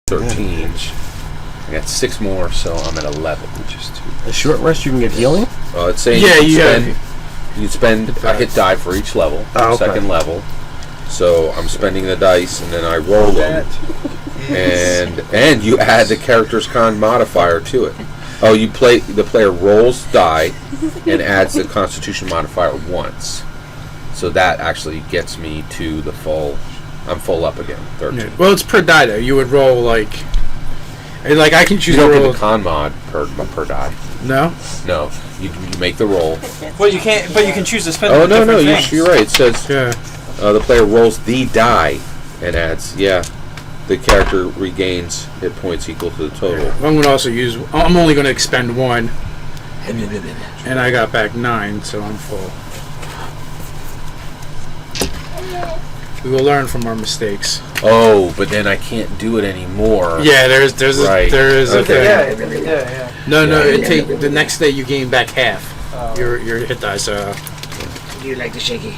13. I got 6 more, so I'm at 11, which is 2. A short rest, you can get healing? It's saying you spend a hit die for each level, second level. So I'm spending the dice, and then I roll them, and you add the character's con modifier to it. Oh, the player rolls die and adds the Constitution modifier once. So that actually gets me to the full. I'm full up again. 13. Yeah. Well, it's per die though. You would roll like I can choose. You don't to roll get the con mod per die. No. No, you make the roll. Well, you can't. But you can choose to spend. Oh no, you're right. It says the player rolls the die and adds. Yeah, the character regains hit points equal to the total. I'm going to also use. I'm only going to expend 1, and I got back 9, so I'm full. We will learn from our mistakes. Oh, but then I can't do it anymore. Yeah, there is a thing. Yeah. No, the next day you gain back half your hit dice. Do you like the shaky?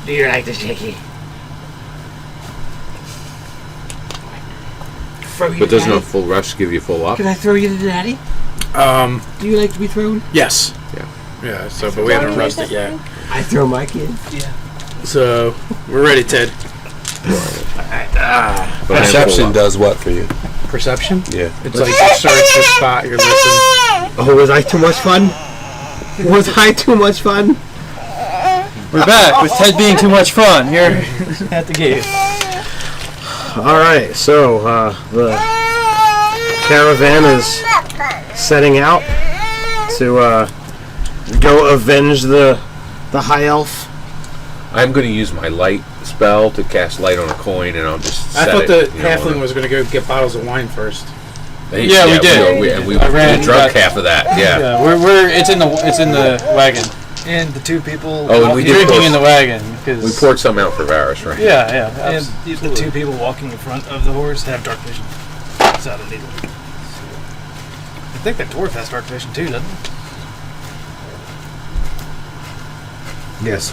Do you like the shaky? But doesn't a full rush give you full up? Can I throw you to daddy? Do you like to be thrown? Yes. Yeah. So, but we haven't rushed it yet. I throw my kid. Yeah. So we're ready, Ted. Perception does what for you? Perception? Yeah. It's like you search the spot you're listening. Oh, was I too much fun? Was I too much fun? We're back with Ted being too much fun here at the gate. Alright, so the caravan is setting out to go avenge the high elf. I'm going to use my light spell to cast light on a coin, and I'll just set I thought it, the halfling was going to go get bottles of wine first. Yeah, we did. We drunk half of that. Yeah. It's in the wagon. And the 2 people we drinking in the wagon. We poured some out for Varius, right? Yeah. And the 2 people walking in front of the horse have dark vision. So I need them. I think that dwarf has dark vision too, doesn't he? Yes,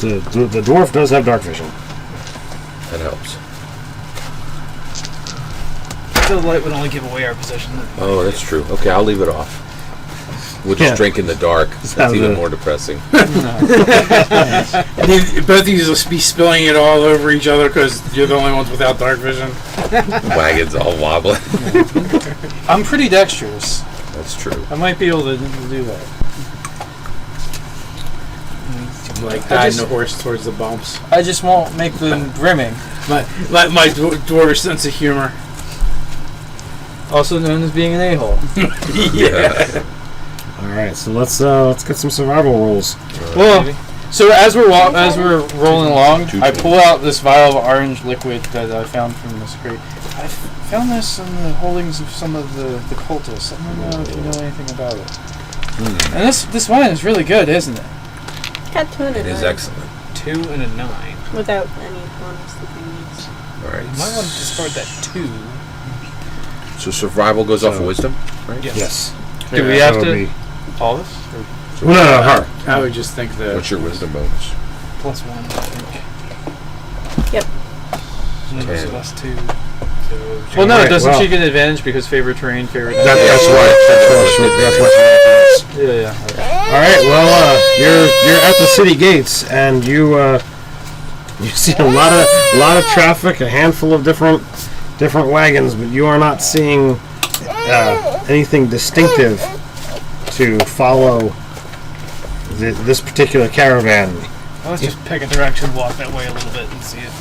the dwarf does have dark vision. That helps. So the light would only give away our position. Oh, that's true. Okay, I'll leave it off. We'll just drink in the dark. That's even more depressing. And both of you will be spilling it all over each other because you're the only ones without dark vision. The wagon's all wobbling. I'm pretty dexterous. That's true. I might be able to do that. Like guiding the horse towards the bumps. I just won't make them brimming. My dwarvish sense of humor. Also known as being an a-hole. Yeah. All right, so let's get some survival rolls. Well, so as we're rolling along, I pull out this vial of orange liquid that I found from this crate. I found this in the holdings of some of the cultists. I don't know if you know anything about it. And this wine is really good, isn't it? Got 2 and a 9. It is excellent. 2 and a 9. Without any bonus things. All right. You might want to discard that 2. So survival goes off of wisdom, right? Yes. Do we have to? All this? No, her. I would just think that. What's your wisdom bonus? Plus 1, I think. Yep. So that's 2. Well, no, Right, doesn't well. she get advantage because favorite terrain, favorite? That's what. Yeah. All right. Well, you're at the city gates, and you see a lot of traffic, a handful of different wagons, but you are not seeing anything distinctive to follow this particular caravan. Well, let's just pick a direction, walk that way a little bit, and see if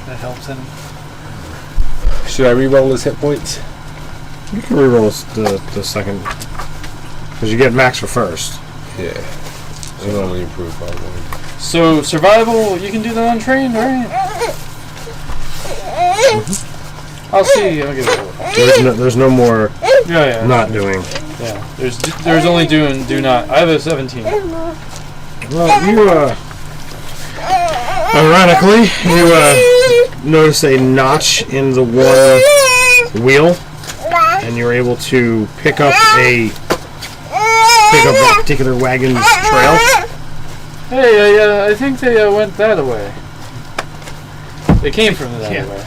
that helps any. Should I re-roll his hit points? You can reroll the second, because you get max for first. Yeah. So it only improved by 1. So survival, you can do that untrained, right? I'll see. I'll give it a There's no more Yeah. not doing. Yeah. There's only do not. I have a 17. Well, you ironically notice a notch in the one wheel, and you're able to pick up that particular wagon's trail. Hey, I think they went that way. They came from that way.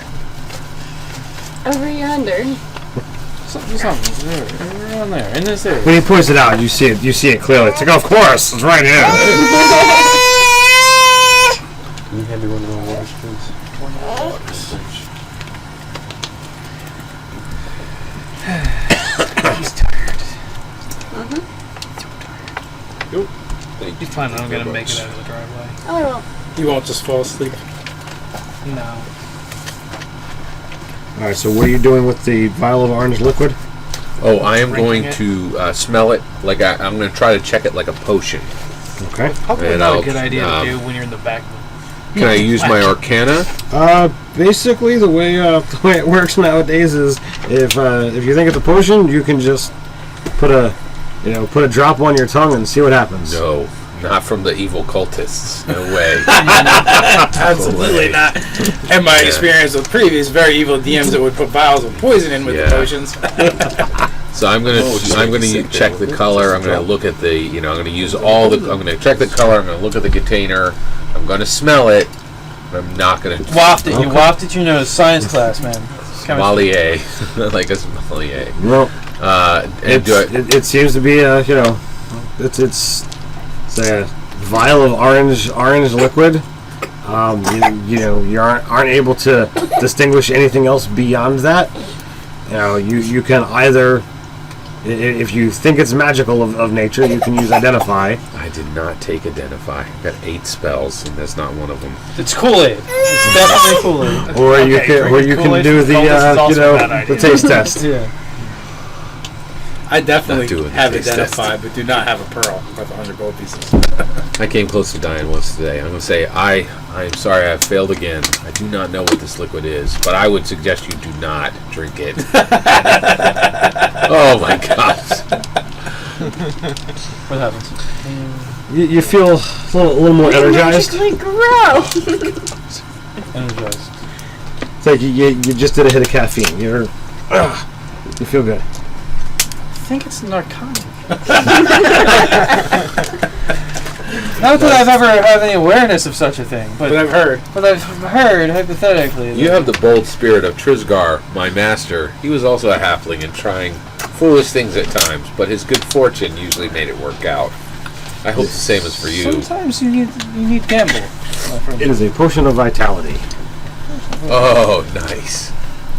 Over yonder. Something's there. Around there. In this area. When he points it out, you see it. You see it clearly. It's like, of course, it's right here. Can you hand me one of the waters, please? He's tired. He's Fine, I'm gonna make it out of the driveway. Oh, I won't. You won't just fall asleep. No. All right. So what are you doing with the vial of orange liquid? Oh, I am going Drinking to smell it like I'm going to try to check it like a potion. Okay. Probably And not I'll, a good idea to do when you're in the back. Can I use my Arcana? Basically, the way it works nowadays is if you think it's a potion, you can just put a drop on your tongue and see what happens. No, not from the evil cultists. No way. Absolutely not. And my experience with previous very evil DMs that would put vials of poison in with the potions. So I'm gonna check the color. I'm gonna look at the I'm gonna use all the. I'm gonna check the color. I'm gonna look at the container. I'm gonna smell it. But I'm not gonna Waft it. You waft it. You know, science class, man. sommelier, like a sommelier. Well, And do it seems to be it's a vial of orange liquid. You aren't able to distinguish anything else beyond that. You can either, if you think it's magical of nature, you can use identify. I did not take identify. I got 8 spells, and that's not one of them. It's Kool-Aid. It's definitely Kool-Aid. Or you can do the taste test. Yeah. I definitely Not doing the have taste identify, but do not have a pearl with 100 gold pieces. I came close to dying once today. I'm going to say, I'm sorry, I have failed again. I do not know what this liquid is, but I would suggest you do not drink it. Oh my gosh. What happens? You feel a little more energized. Magically grow. Energized. It's like you just did a hit of caffeine. You feel good. I think it's narcotic. Not that I've ever had any awareness of such a thing, but I've heard. But I've heard hypothetically. You have the bold spirit of Trisgar, my master. He was also a halfling and trying foolish things at times, but his good fortune usually made it work out. I hope the same is for you. Sometimes you need gamble. It is a potion of vitality. Oh, nice.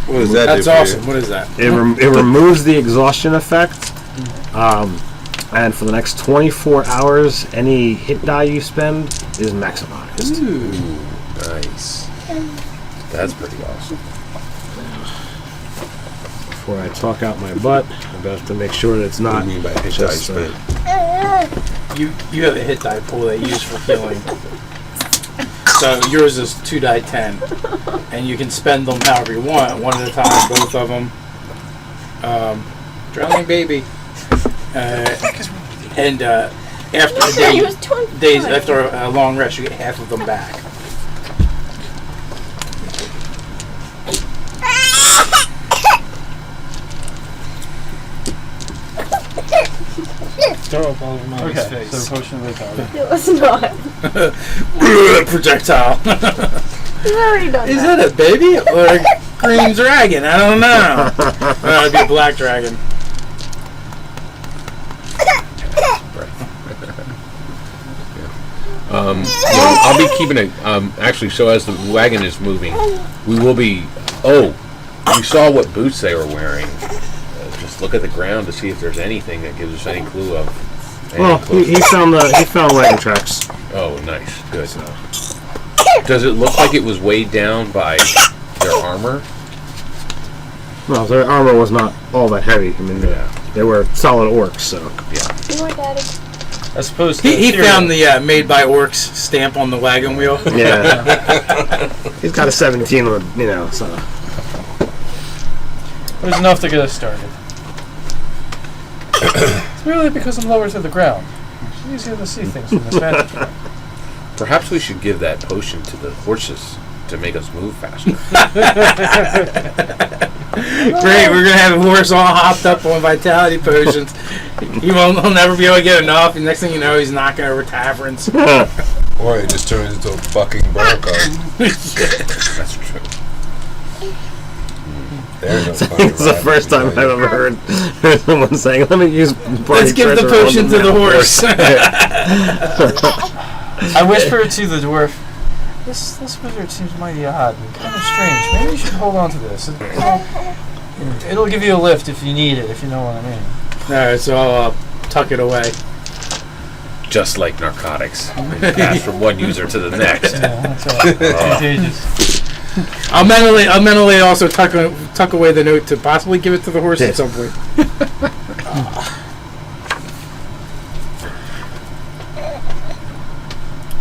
What does that That's do for awesome. you? What is that? It removes the exhaustion effect, and for the next 24 hours, any hit die you spend is maximized. Ooh, nice. That's pretty awesome. Before I talk out my butt, I'm going to have to make sure that it's What not do you mean by hit just dice? You have a hit die pool that you use for healing. So yours is 2 die 10, and you can spend them however you want, one at a time, both of them. Drowning baby. And after a day, days after a long rest, you get half of them back. Throw up all over Mommy's Okay, face. so potion of vitality. It was not. Projectile. You've already done Is that. that a baby or a green dragon? I don't know. It'd be a black dragon. I'll be keeping it. Actually, so as the wagon is moving, we will be. Oh, you saw what boots they were wearing. Just look at the ground to see if there's anything that gives us any clue of. he found wagon tracks. Oh, nice, good. Does it look like it was weighed down by their armor? Well, their armor was not all that heavy. I mean, they were solid orcs, so. You want daddy? As opposed to He found the made by orcs stamp on the wagon wheel. Yeah. He's got a 17 on, so. It was enough to get us started. It's merely because I'm lower to the ground. It's easier to see things from this vantage point. Perhaps we should give that potion to the horses to make us move faster. Great, we're gonna have a horse all hopped up on vitality potions. He'll never be able to get enough, and next thing you know, he's knocking over taverns. Or it just turns into a fucking bar cart. That's true. There's no I think it's the first time I've ever heard someone saying, "Let me use party Let's give the treasure on potion to the horse. I whisper to the dwarf, this wizard seems mighty odd and kind of strange. Maybe you should hold on to this. It'll give you a lift if you need it, if you know what I mean. Alright, so I'll tuck it away. Just like narcotics. They pass from one user to the next. Yeah, that's right. Contagious. I'll mentally also tuck away the note to possibly give it to the horse at some point.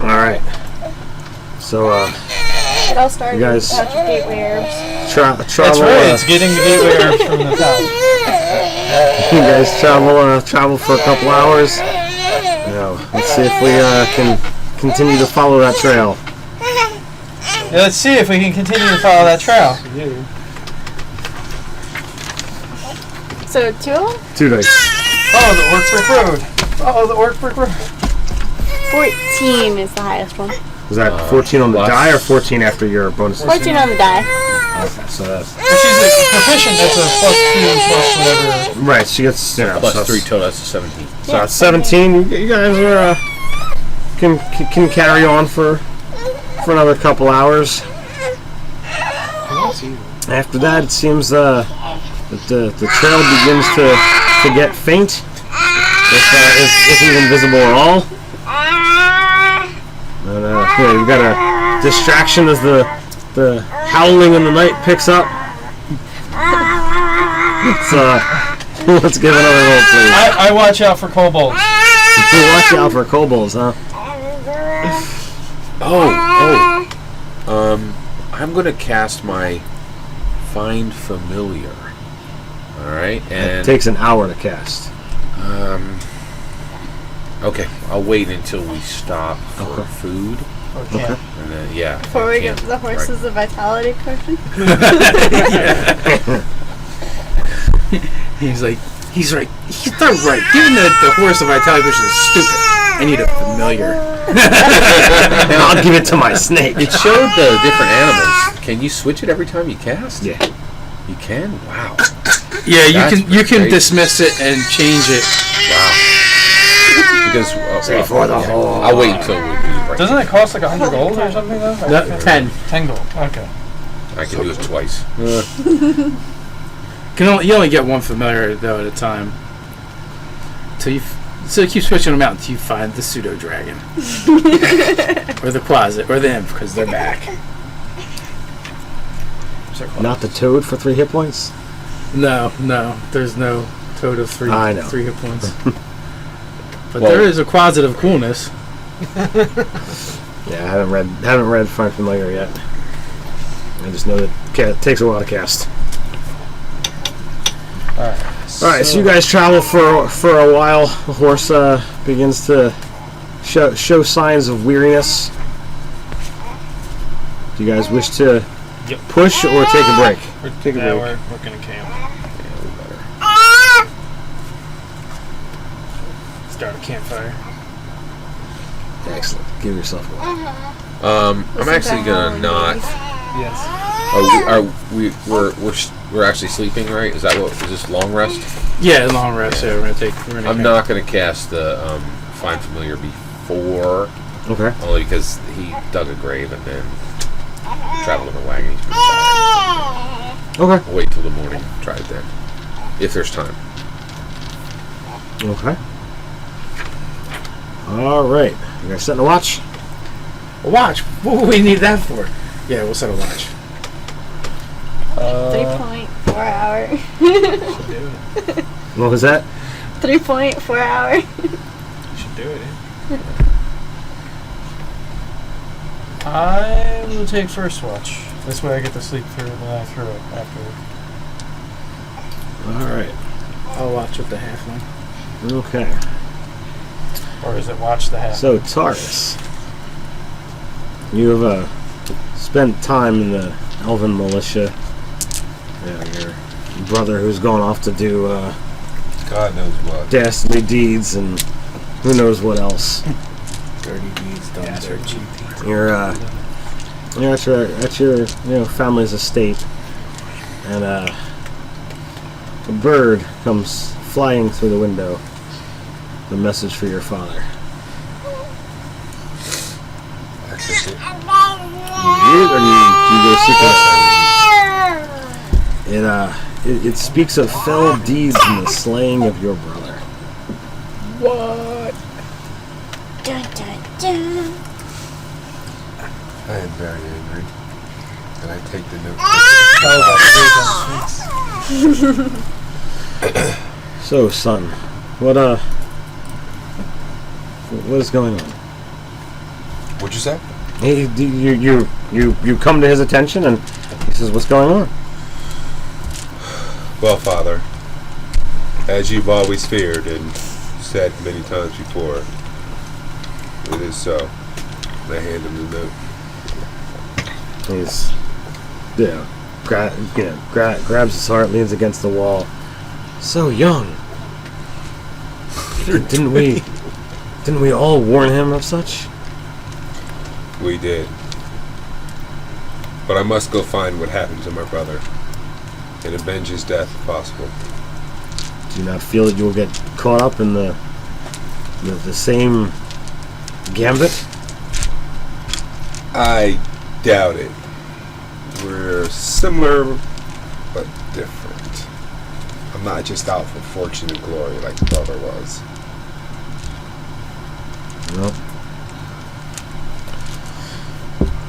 Alright. So, It all started You guys- with gateway herbs. travel. That's right, it's getting the gateway herbs from the town. You guys travel for a couple hours. Let's see if we can continue to follow that trail. Yeah, let's see if we can continue to follow that trail. So 2 of them? 2 dice. Follow the Orc Brick Road. Follow the Orc Brick Road. 14 is the highest one. Is that 14 on the plus- die or 14 after your bonuses? 14 on the die. Okay, so that's If she's a proficient, that's a +2 plus whatever. right. She gets Plus so 3 total, that's a 17. So that's 17. You guys are can carry on for another couple hours. After that, it seems that the trail begins to get faint, if even visible at all. And you've got a distraction as the howling in the night picks up. Let's give another roll, please. I watch out for kobolds. Watch out for kobolds, huh? I'm gonna cast my Find Familiar. Alright, It and takes an hour to cast. okay, I'll wait until we stop for Okay. food. Okay. And then, yeah. Before we I give can't- the horses a vitality potion. He's right. He's not right. Giving the horse a vitality potion is stupid. I need a familiar. And I'll give it to my snake. It showed the different animals. Can you switch it every time you cast? Yeah. You can? Wow. Yeah, That's you can great. dismiss it and change it. Wow. Because I'll wait until we do the break. Doesn't it cost like 100 gold or something though? No, 10. 10 gold. Okay. I can do it twice. You only get one familiar though at a time. So you keep switching them out until you find the pseudo dragon, or the closet, or the imp, because they're back. Not the toad for 3 hit points? No, there's no toad of 3 I know. 3 hit points. But there is a closet of coolness. Yeah, I haven't read Find Familiar yet. I just know that it takes a while to cast. Alright, so you guys travel for a while. The horse begins to show signs of weariness. Do you guys wish to push or take a break? Take a break. We're gonna camp. Start a campfire. Excellent. Give yourself a while. I'm actually gonna not. Yes. We're actually sleeping, right? Is this long rest? Yeah, long rest. Yeah, we're gonna. I'm not gonna cast the Find Familiar before, Okay. only because he dug a grave and then traveled in a wagon. He's pretty tired. Okay. I'll wait till the morning. Try it then, if there's time. Okay. Alright. You guys setting a watch? A watch. What would we need that for? Yeah, we'll set a watch. 3.4 hour. What was that? 3.4 hour. Should do it. I will take first watch. This way I get to sleep through the night through it after. Alright. I'll watch with the halfling. Okay. Or is it watch the half? So, Tarius. You have spent time in the Elven militia. Yeah, your brother who's gone off to do God knows what. dastardly deeds and who knows what else. Dirty deeds done dirty. You're at your family's estate, and a bird comes flying through the window. The message for your father. You go seek it speaks of fell deeds and the slaying of your brother. What? Dun, dun, dun. I am very angry. And I take the note. So, son, what is going on? What'd you say? You come to his attention and he says, "What's going on?" Well, Father, as you've always feared and said many times before, it is so. And I hand him the note. He's, grabs his heart, leans against the wall. So young. Didn't we all warn him of such? We did. But I must go find what happened to my brother and avenge his death if possible. Do you not feel that you will get caught up in the same gambit? I doubt it. We're similar, but different. I'm not just out for fortune and glory like brother was. No.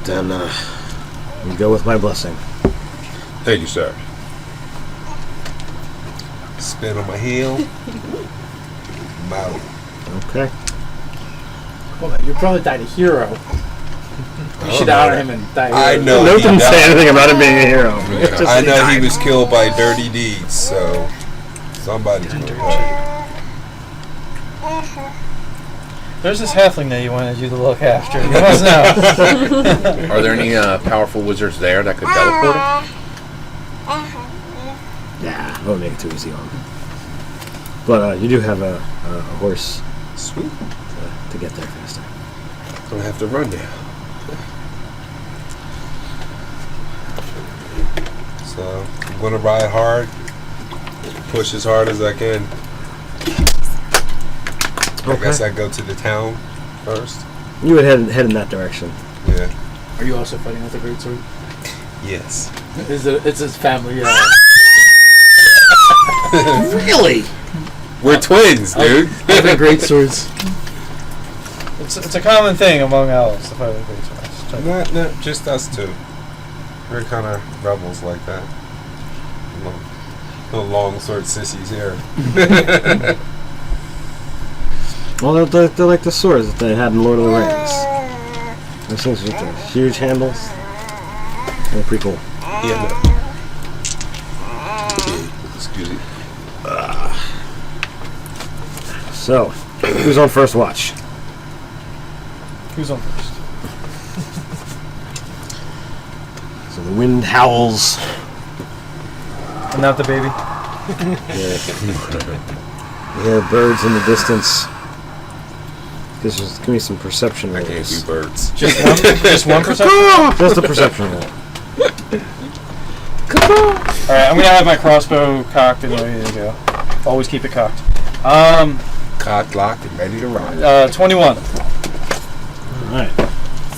Then, you go with my blessing. Thank you, sir. Spin on my heel. I'm out. Okay. Well, your brother died a hero. You should honor him and die a hero. I know. No he didn't say died. anything about him being a hero. Yeah, I know he was killed by dirty deeds, so somebody's gonna die. There's this halfling that he wanted you to look after. You must know. Are there any powerful wizards there that could teleport him? Nah, I won't make it too easy on him. But you do have a horse Sweet. to get there faster. Don't have to run now. So I'm gonna ride hard, push as hard as I can. I guess I go to the town first. You would head in that direction. Yeah. Are you also fighting with a greatsword? Yes. It's his family. Really? We're twins, dude. I have great swords. It's a common thing among elves to fight with great swords. Not just us two. We're kind of rebels like that. No long sword sissies here. Well, they're like the swords that they had in Lord of the Rings. Those things with the huge handles. They're pretty cool. Yeah. Excuse me. So, who's on first watch? Who's on first? So the wind howls. And not the baby. You hear birds in the distance. Give me some perception I rolls. can't do birds. Just one perception? Just a perception roll. Alright, I'm gonna have my crossbow cocked and ready to go. Always keep it cocked. Cocked, locked, and ready to rock. 21. Alright.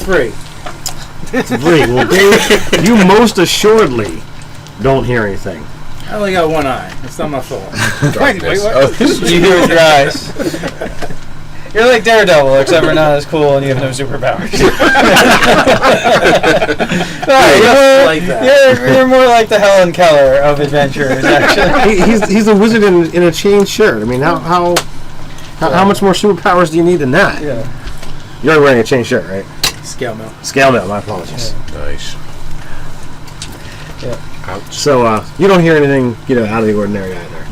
3. 3. Well, Dave, you most assuredly don't hear anything. I only got one eye. It's not my fault. Wait, what? You hear with your eyes. You're like Daredevil, except for not as cool and you have no superpowers. Like that. You're more like the Helen Keller of adventurers, actually. He's a wizard in a chain shirt. I mean, how much more superpowers do you need than that? Yeah. You're wearing a chain shirt, right? Scale mill. Scale mail. My apologies. Nice. Yeah. Ouch. So you don't hear anything, out of the ordinary either.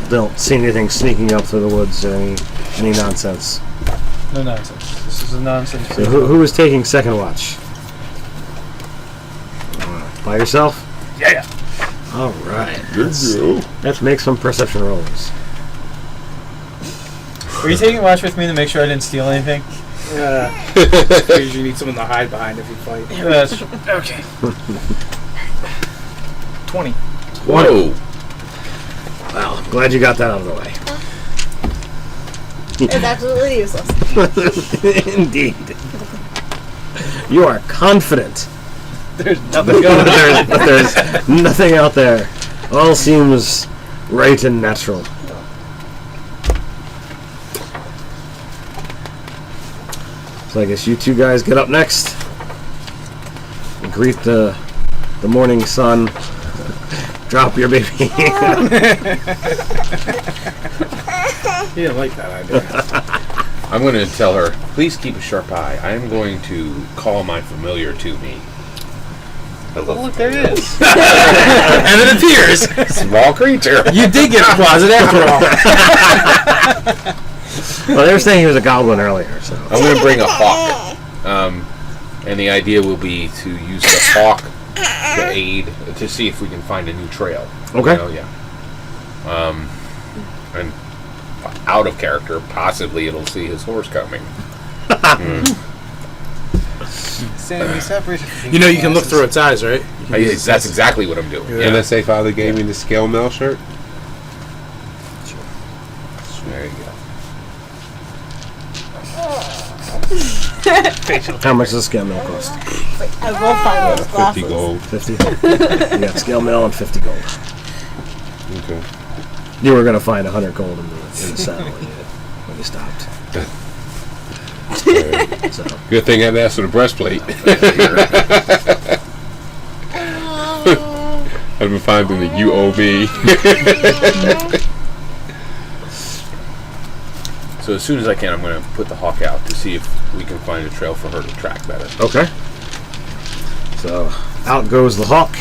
Don't see anything sneaking up through the woods or any nonsense. No nonsense. This is a nonsense. So who is taking second watch? By yourself? Yeah. All right. Let's make some perception rolls. Were you taking watch with me to make sure I didn't steal anything? Because you need someone to hide behind if you fight. That's okay. 20. Whoa! Well, I'm glad you got that out of the way. It's absolutely useless. Indeed. You are confident. There's nothing going on. But there's nothing out there. All seems right and natural. So I guess you two guys get up next. Greet the morning sun. Drop your baby. He didn't like that idea. I'm going to tell her, please keep a sharp eye. I am going to call my familiar to me. Oh, look, there it is. And it appears. Small creature. You did get a closet after all. Well, they were saying he was a goblin earlier, so. I'm going to bring a hawk. And the idea will be to use the hawk to aid, to see if we can find a new trail. Okay. You know, yeah. And out of character, possibly it'll see his horse coming. Sammy, separation between You know you can look classes. through its eyes, right? That's exactly what I'm doing. Yeah. And say Father gave me the scale mail shirt. There you go. How much does scale mail cost? I will find those 50 glasses. gold. 50? You got scale mail and 50 gold. Okay. You were going to find 100 gold in the saddle when you stopped. So. Good thing I didn't ask for the breastplate. I've been finding that you owe me. So as soon as I can, I'm going to put the hawk out to see if we can find a trail for her to track better. Okay. So out goes the hawk.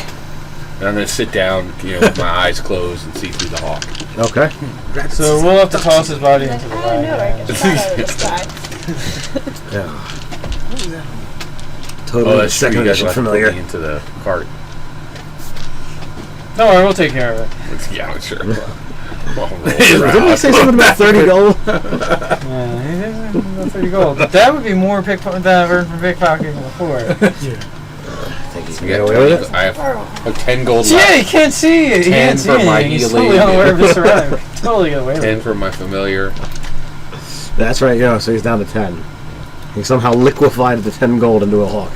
And I'm going to sit down, with my eyes closed and see through the hawk. Okay. So we'll have to toss his body into the I don't know. I wagon. can fly out of the sky. Yeah. Oh, Totally that's true. second You guys edition will have to put familiar. me into the cart. No worry, we'll take care of it. Yeah, sure. Didn't we say something about 30 gold? Yeah, 30 gold. That would be more than I've earned from pickpocketing before. I have 10 gold Yeah, left. he can't see it. He 10 can't see for my anything. He's healing. totally unaware of his surroundings. Totally get away with 10 it. for my familiar. That's right, so he's down to 10. He somehow liquefied the 10 gold into a hawk.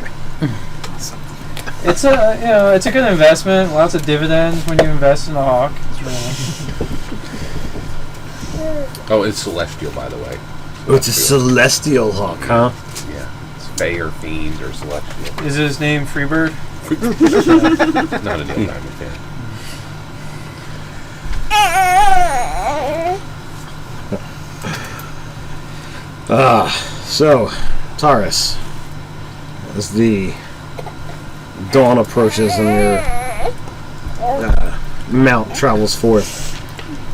It's a it's a good investment. Lots of dividends when you invest in a hawk. It's really Oh, it's celestial, by the way. Oh, it's a celestial hawk, huh? Yeah. It's Fey or Fiend or celestial. Is his name Freebird? Not a Neil Diamond fan. So, Tarius, as the dawn approaches and your mount travels forth,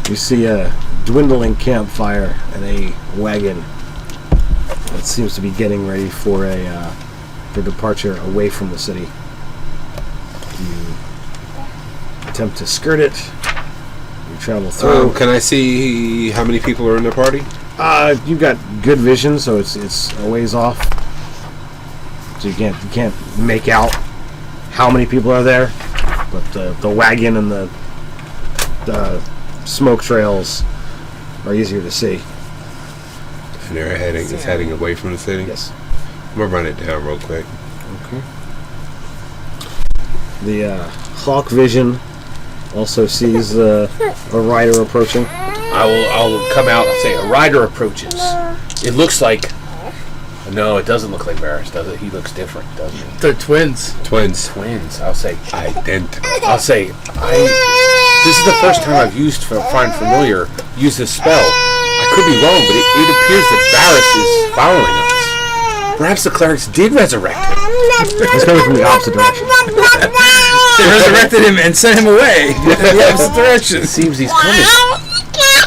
you see a dwindling campfire and a wagon that seems to be getting ready for for departure away from the city. You attempt to skirt it. You travel through. Can I see how many people are in the party? You've got good vision, so it's a ways off. So you can't make out how many people are there, but the wagon and the smoke trails are easier to see. And they're heading away from the city? Yes. I'm going to run it down real quick. Okay. The hawk vision also sees a rider approaching. I'll come out and say, a rider approaches. It looks like... No, it doesn't look like Varius, does it? He looks different, doesn't he? They're twins. Twins. Twins. I'll say... Identical. I'll say, this is the first time I've used Find Familiar, use this spell. I could be wrong, but it appears that Varius is following us. Perhaps the clerics did resurrect him. It's coming from the opposite direction. They resurrected him and sent him away in the opposite direction. It seems he's coming.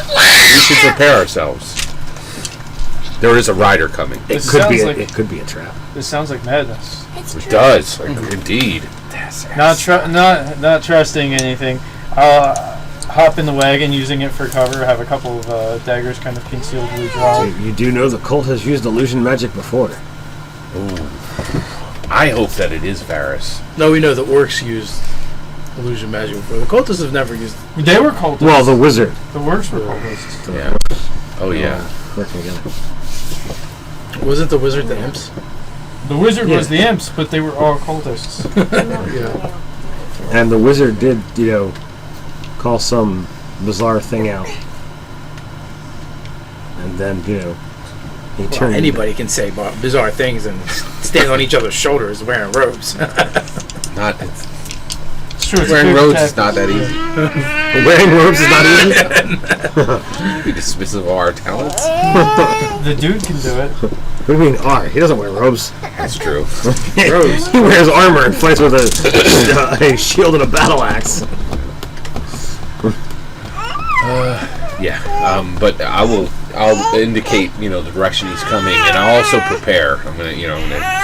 We should prepare ourselves. There is a rider coming. It This could be sounds like- it could be a trap. This sounds like madness. It does, indeed. Not trusting anything. I'll hop in the wagon, using it for cover. Have a couple of daggers kind of concealedly So drawn. you do know the cult has used illusion magic before. Ooh. I hope that it is Varius. No, we know the orcs used illusion magic before. The cultists have never used. They were cultists. Well, the wizard. The works were cultists. Yeah. Oh yeah. Working together. Wasn't the wizard the imps? The wizard was the imps, but they were all cultists. Yeah. And the wizard did, call some bizarre thing out. And then, he Well, turned. anybody can say bizarre things and stand on each other's shoulders wearing robes. Not It's true. It's wearing good robes tech. is not that easy. Wearing robes is not easy. Be dismissive of our talents. The dude can do it. What do you mean, He doesn't wear robes. That's true. Robes. He wears armor and fights with a shield and a battle axe. Yeah. But I'll indicate, the direction he's coming, and I'll also prepare. I'm gonna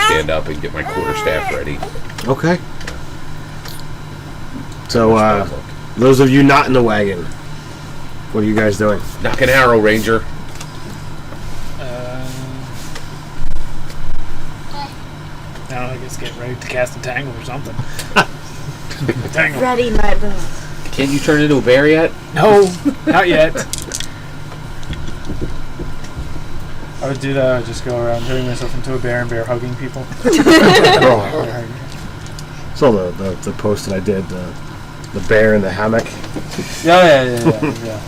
stand up and get my quarterstaff ready. Okay. So, those of you not in the wagon, what are you guys doing? Knock an arrow, Ranger. I don't know, I guess get ready to cast a tangle or something. Tangle. Ready, my boom. Can't you turn into a bear yet? No, not yet. I would do that. I would just go around turning myself into a bear and bear hugging people. So the post that I did, the bear in the hammock. Yeah.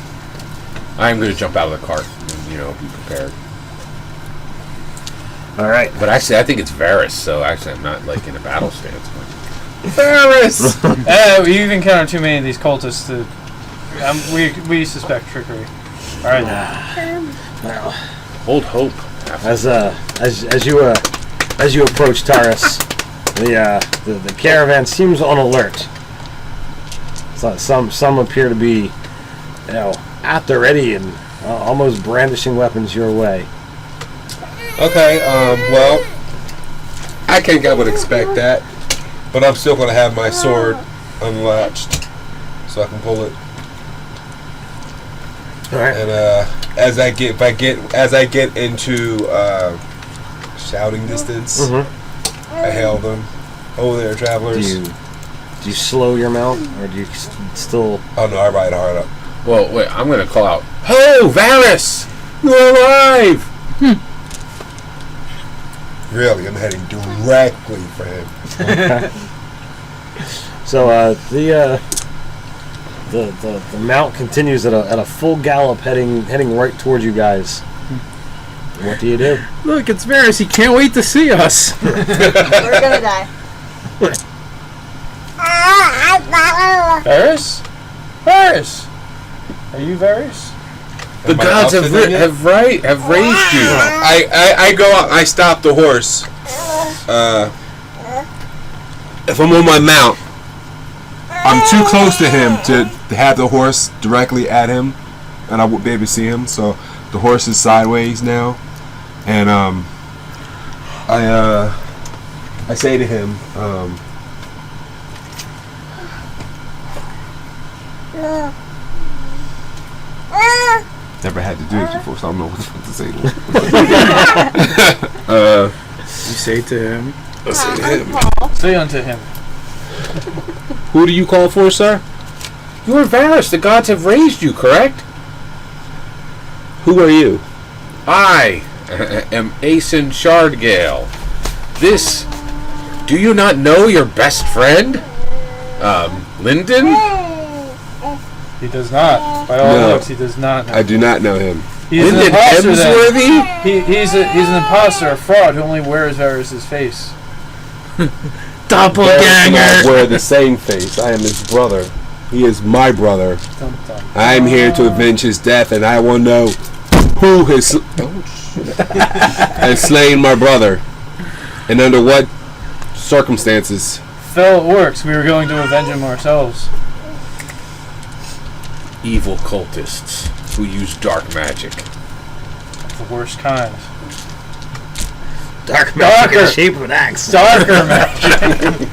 I'm going to jump out of the cart and, be prepared. All right. But actually, I think it's Varius, so actually I'm not, in a battle stance. Varius! We even encountered too many of these cultists to... we suspect trickery. All right. Well, Hold hope. as you approach Tarius, the caravan seems on alert. So some appear to be, at the ready and almost brandishing weapons your way. Okay, well, I think I would expect that, but I'm still going to have my sword unlatched so I can pull it. All right. And as I get into shouting distance, I hail them. Oh, there, travelers. Do you slow your mount, or do you still? Oh no, I ride hard up. Well, wait, I'm going to call out, "Ho, Varius! You're alive!" Really, I'm heading directly for him. So the mount continues at a full gallop, heading right towards you guys. What do you do? Look, it's Varius. He can't wait to see us. We're gonna die. Varius? Varius! Are you Varius? The Am I gods up have to them yet? raised you. I go out. I stop the horse. If I'm on my mount, I'm too close to him to have the horse directly at him, and I won't be able to see him. So the horse is sideways now, and I say to him, never had to do this before, so I don't know what to say to him. You say to him. I say to him, Say unto him. Who do you call for, sir? You are Varius. The gods have raised you, correct? who are you? I am Aeson Shardgale. This... Do you not know your best friend? Lyndon? He does not. By all No. looks, he does not. I do not know him. He's an Lyndon imposter then. Hemsworthy? He's an imposter, a fraud who only wears Varius' face. I wear the same face. I am his brother. He is my brother. Dum, dum. I am here to avenge his death, and I will know who has has slain my brother, and under what circumstances. Fellow orcs, we were going to avenge him ourselves. Evil cultists who use dark magic. The worst kind. Dark magic in the shape of an axe. Darker magic.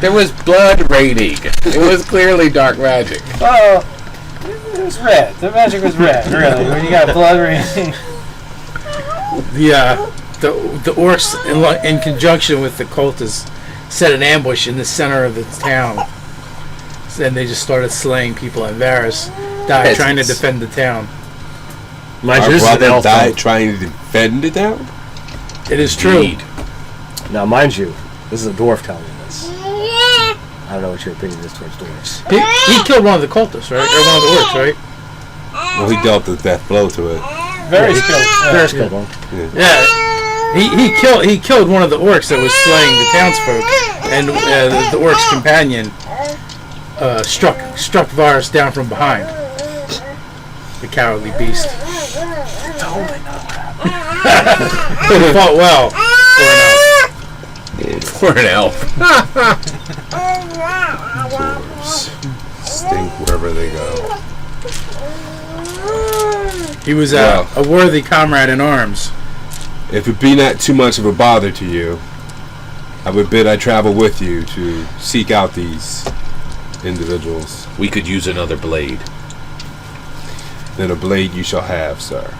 There was blood raining. It was clearly dark magic. Well, it was red. The magic was red, really. When you got blood raining. The orcs, in conjunction with the cultists, set an ambush in the center of the town. and they just started slaying people, and Varius died trying to defend the town. Our brother died trying to defend the town? It is true. Now, mind you, this is a dwarf telling you this. I don't know what your opinion is towards dwarves. He killed one of the cultists, right? Or one of the orcs, right? Well, he dealt the death blow to it. Varius killed. Varius killed one. Yeah. He killed one of the orcs that was slaying the townsfolk, and the orc's companion struck Varius down from behind. The cowardly beast. Totally not He fought well For an elf. Dwarves stink wherever they go. He was a worthy comrade in arms. If it be not too much of a bother to you, I would bid I travel with you to seek out these individuals. We could use another blade. Then a blade you shall have, sir.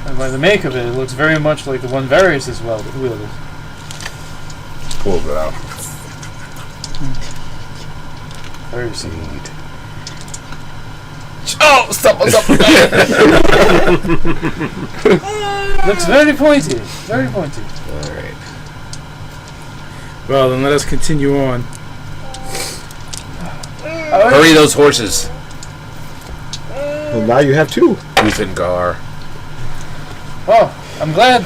And by the make of it, it looks very much like the one Varius is wielded. Pull it out. Very sweet. Oh, someone's up there. Looks very pointy. Very pointy. Alright. Well, then let us continue on. Hurry those horses. Well, now you have two. Uthengar. Oh, I'm glad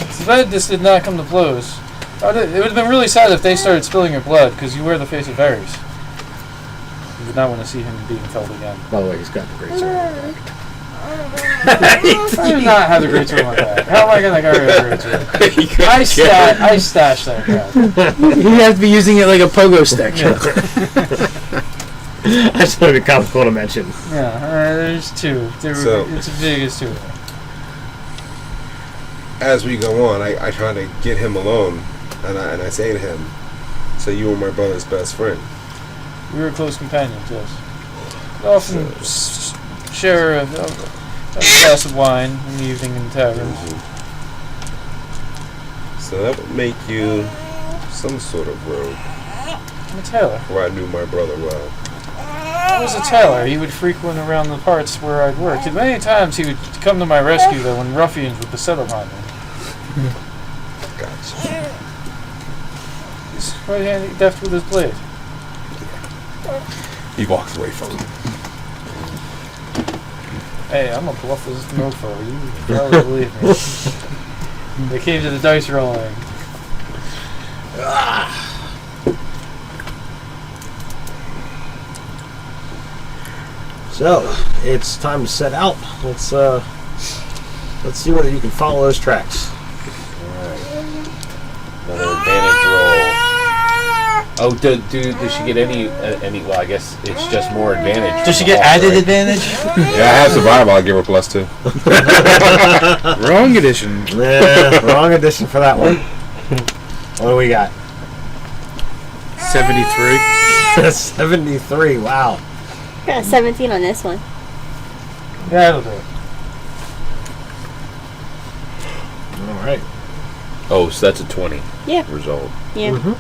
this did not come to blows. It would have been really sad if they started spilling your blood, because you wear the face of Varius. You would not want to see him being felled again. By the way, he's got the great sword. I do not have the great sword like that. How am I going to carry a great sword? I stashed that crap. You have to be using it like a pogo stick. That's going to be comical to mention. Yeah, there's two. It's as big as two. As we go on, I try to get him alone, and I say to him, "So you were my brother's best friend." We were close companions, yes. We often share a glass of wine in the evening in taverns. So that would make you some sort of rogue. I'm a tailor. Or I knew my brother well. I was a tailor. He would frequent around the parts where I'd worked. And many times he would come to my rescue, though, when ruffians would beset upon me. Gotcha. He's quite handy, deft with his blade. He walks away from him. Hey, I'm a bluff as a mofo. You probably believe me. They came to the dice rolling. So, it's time to set out. Let's see whether you can follow those tracks. Alright. Another advantage roll. Oh, does she get any? Well, I guess it's just more advantage. Does she get added advantage? Yeah, I have survival. I'll give her +2. Wrong edition. Yeah, wrong edition for that one. What do we got? 73. 73, wow. Got a 17 on this one. Yeah, that'll do it. Alright. Oh, so that's a 20. Yeah. Result. Yeah. Mm-hmm.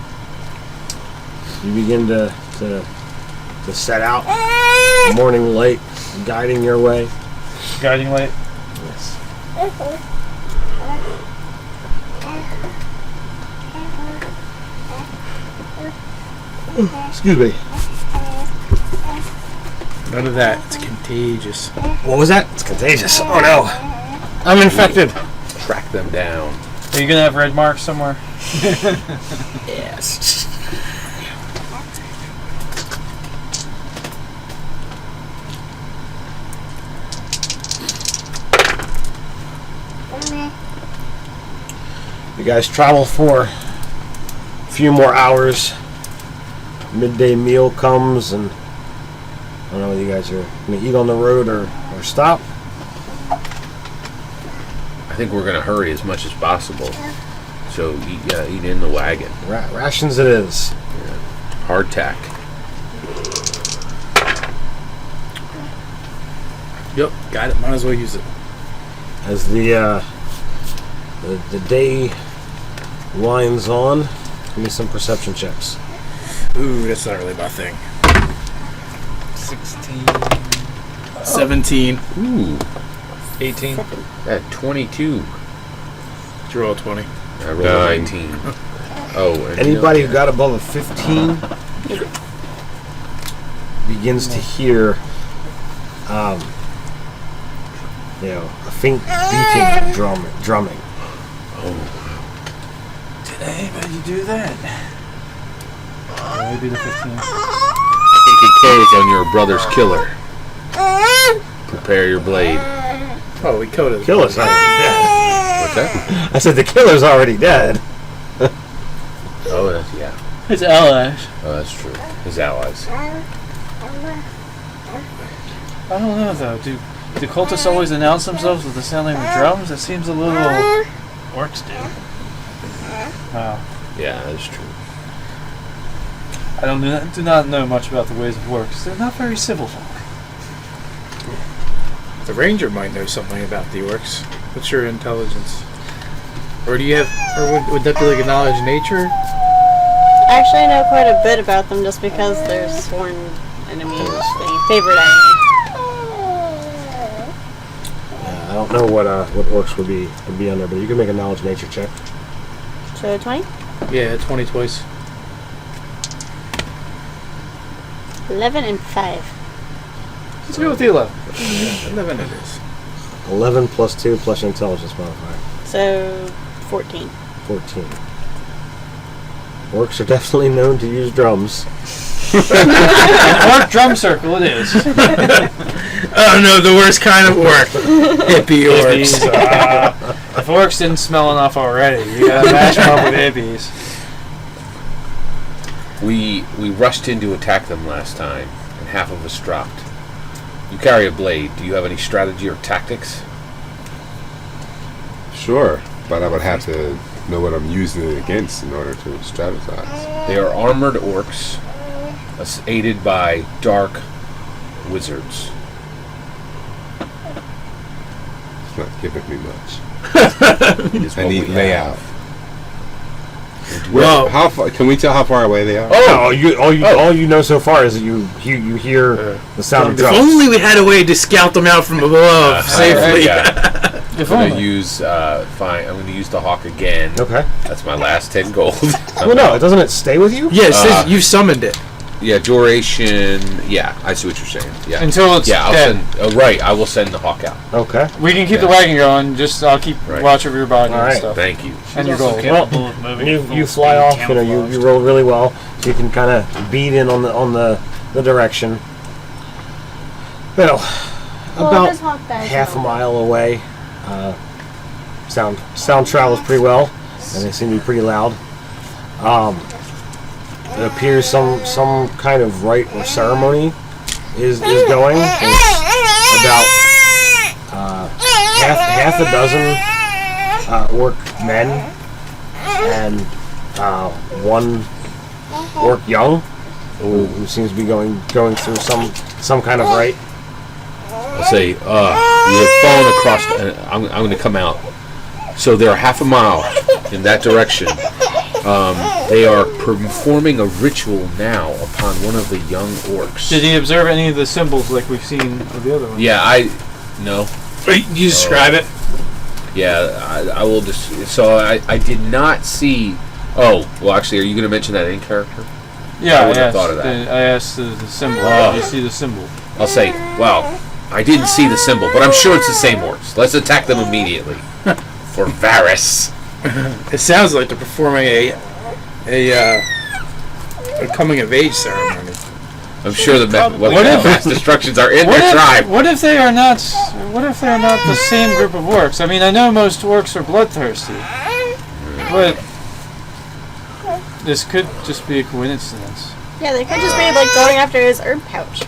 You begin to set out. Morning light guiding your way. Guiding light. Yes. Excuse me. None of that. It's contagious. What was that? It's contagious. Oh no. I'm infected. Track them down. Are you going to have red marks somewhere? Yes. You guys travel for a few more hours. Midday meal comes, and I don't know whether you guys are going to eat on the road or stop. I think we're gonna hurry as much as possible. So eat in the wagon. Rations it is. Hardtack. Yep, got it. Might as well use it. As the day winds on, give me some perception checks. Ooh, that's not really my thing. 16. 17. Ooh, 18. at 22. Did you roll a 20? I rolled a 19. Oh, and Anybody who got above a 15 begins to hear, a faint beating drumming. Did anybody do that? Maybe the 15. I think it goes on your brother's killer. Prepare your blade. Oh, we coded. Killer's already dead. What's that? I said the killer's already dead. Oh, that's, yeah. His allies. Oh, that's true. His allies. I don't know though. Do cultists always announce themselves with the sounding of drums? That seems a little. Orcs do. Wow. Yeah, that's true. I do not know much about the ways of orcs. They're not very civil folk. The ranger might know something about the orcs. What's your intelligence? Or do you have, or would that be like a knowledge nature? Actually, I know quite a bit about them just because they're sworn enemies, favorite enemy. I don't know what orcs would be under, but you can make a knowledge nature check. So 20? Yeah, 20 twice. 11 and 5. Let's go with the 11. 11 it is. 11 plus 2 plus your intelligence modifier. So 14. 14. Orcs are definitely known to use drums. Orc drum circle it is. Oh no, the worst kind of orc. Hippie orcs. If orcs didn't smell enough already, you gotta mash them up with hippies. We rushed in to attack them last time, and half of us dropped. You carry a blade. Do you have any strategy or tactics? Sure, but I would have to know what I'm using it against in order to strategize. They are armored orcs, aided by dark wizards. It's not giving me much. It is I what need we layout. have. Well, how far? Can we tell how far away they are? All you know so far is that you hear the sound of If drums. only we had a way to scout them out from above safely. I'm going to use fine. I'm going to use the hawk again. Okay. That's my last 10 gold. Well, no, doesn't it stay with you? Yeah, it says you summoned it. Yeah, duration. Yeah, I see what you're saying. Yeah. Until it's I'll dead. send. Oh, right. I will send the hawk out. Okay. We can keep the Yeah. wagon going. Just I'll keep Right. watch over your body All and right. stuff. Thank you. And your Also gold. capable of moving You full fly speed, off. You camouflaged. roll really well. So you can kind of beat in on the direction. Well, about half a mile away. Sound travels pretty well, and they seem to be pretty loud. It appears some kind of rite or ceremony is going. There's about half a dozen orc men and one orc young who seems to be going through some kind of rite. I'll say, we have fallen across. I'm going to come out. So they're half a mile in that direction. They are performing a ritual now upon one of the young orcs. Did he observe any of the symbols like we've seen of the other one? Yeah, no. You describe it. Yeah, I will just. So I did not see. Oh, well, actually, are you going to mention that in character? Yeah, I would have thought of that. I asked the symbol. Oh. Did you see the symbol? I'll say, well, I didn't see the symbol, but I'm sure it's the same orcs. Let's attack them immediately. For Varius. It sounds like they're performing a coming of age ceremony. I'm sure the mass destructions are in their tribe. What if they are not? What if they are not the same group of orcs? I mean, I know most orcs are bloodthirsty, but this could just be a coincidence. Yeah, they could just be like going after his herb pouch.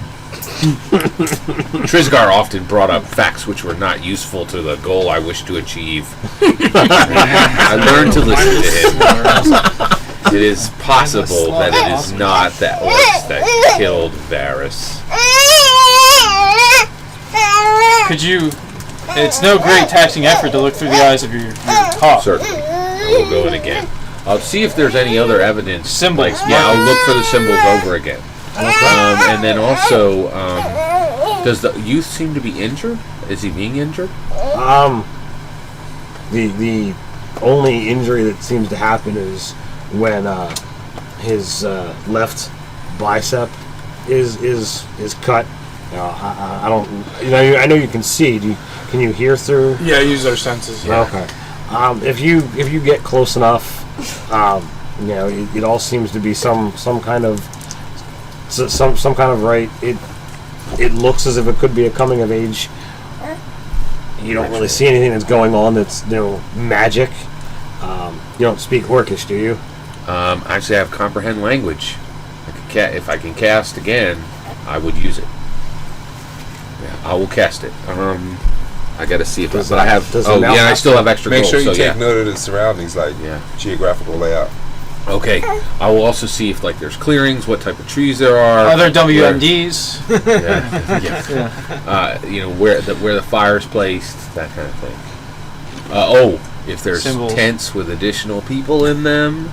Trisgar often brought up facts which were not useful to the goal I wish to achieve. I learned to listen to him. It is possible that it is not that orcs that killed Varus. Could you? It's no great taxing effort to look through the eyes of your hawk. Certainly. I will go in again. I'll see if there's any other evidence. Symbols. I'll look for the symbols over again. And then also, does the youth seem to be injured? Is he being injured? The only injury that seems to happen is when his left bicep is cut. I don't. I know you can see. Can you hear through? Yeah, use our senses. Yeah. Okay. If you get close enough, it all seems to be some kind of right. It looks as if it could be a coming of age. You don't really see anything that's going on that's magic. You don't speak Orcish, do you? Actually, I have comprehend language. If I can cast again, I would use it. Yeah, I will cast it. I got to see if I have. I still have extra gold. Make sure you take note of the surroundings, geographical layout. Okay. I will also see if there's clearings, what type of trees there are. Are there WMDs? Where the fire's placed, that kind of thing. If there's Symbols. tents with additional people in them.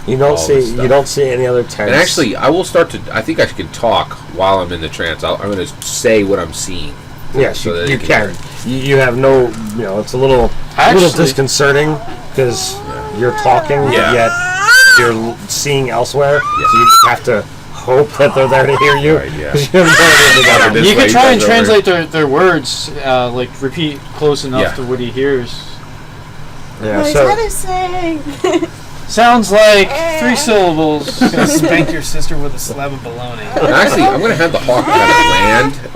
You don't see any other tents. And actually, I will start to. I think I can talk while I'm in the trance. I'm going to say what I'm seeing. Yes, so you can. You have no. It's a little disconcerting because you're talking, yet you're seeing elsewhere. Yes. So you just have to hope that they're there to hear you. Right, yeah. You can try and translate their words, repeat close enough to what he hears. Yeah, what so is saying? Sounds like 3 syllables. Spank your sister with a slab of bologna. Actually, I'm going to have the hawk kind of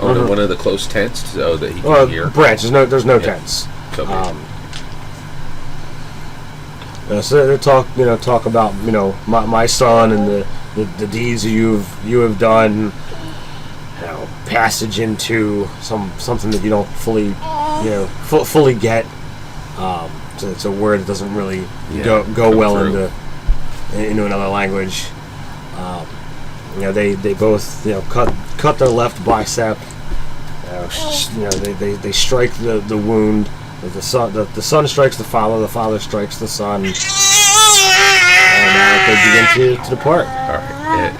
land on one of the close tents so that he can hear. Branch. There's no tents. So so they talk about my son and the deeds you have done. Passage into something that you don't fully fully get. So it's a word that doesn't really go well into another language. They both cut their left bicep. They strike the wound. The son strikes the father strikes the son, and they begin to depart.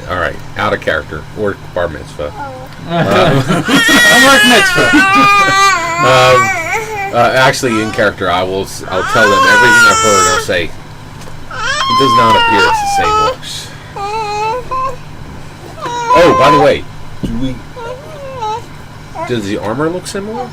All right, out of character or bar mitzvah. Actually, in character, I'll tell them everything I've heard. I'll say it does not appear it's the same orcs. Oh, by the way, does the armor look similar?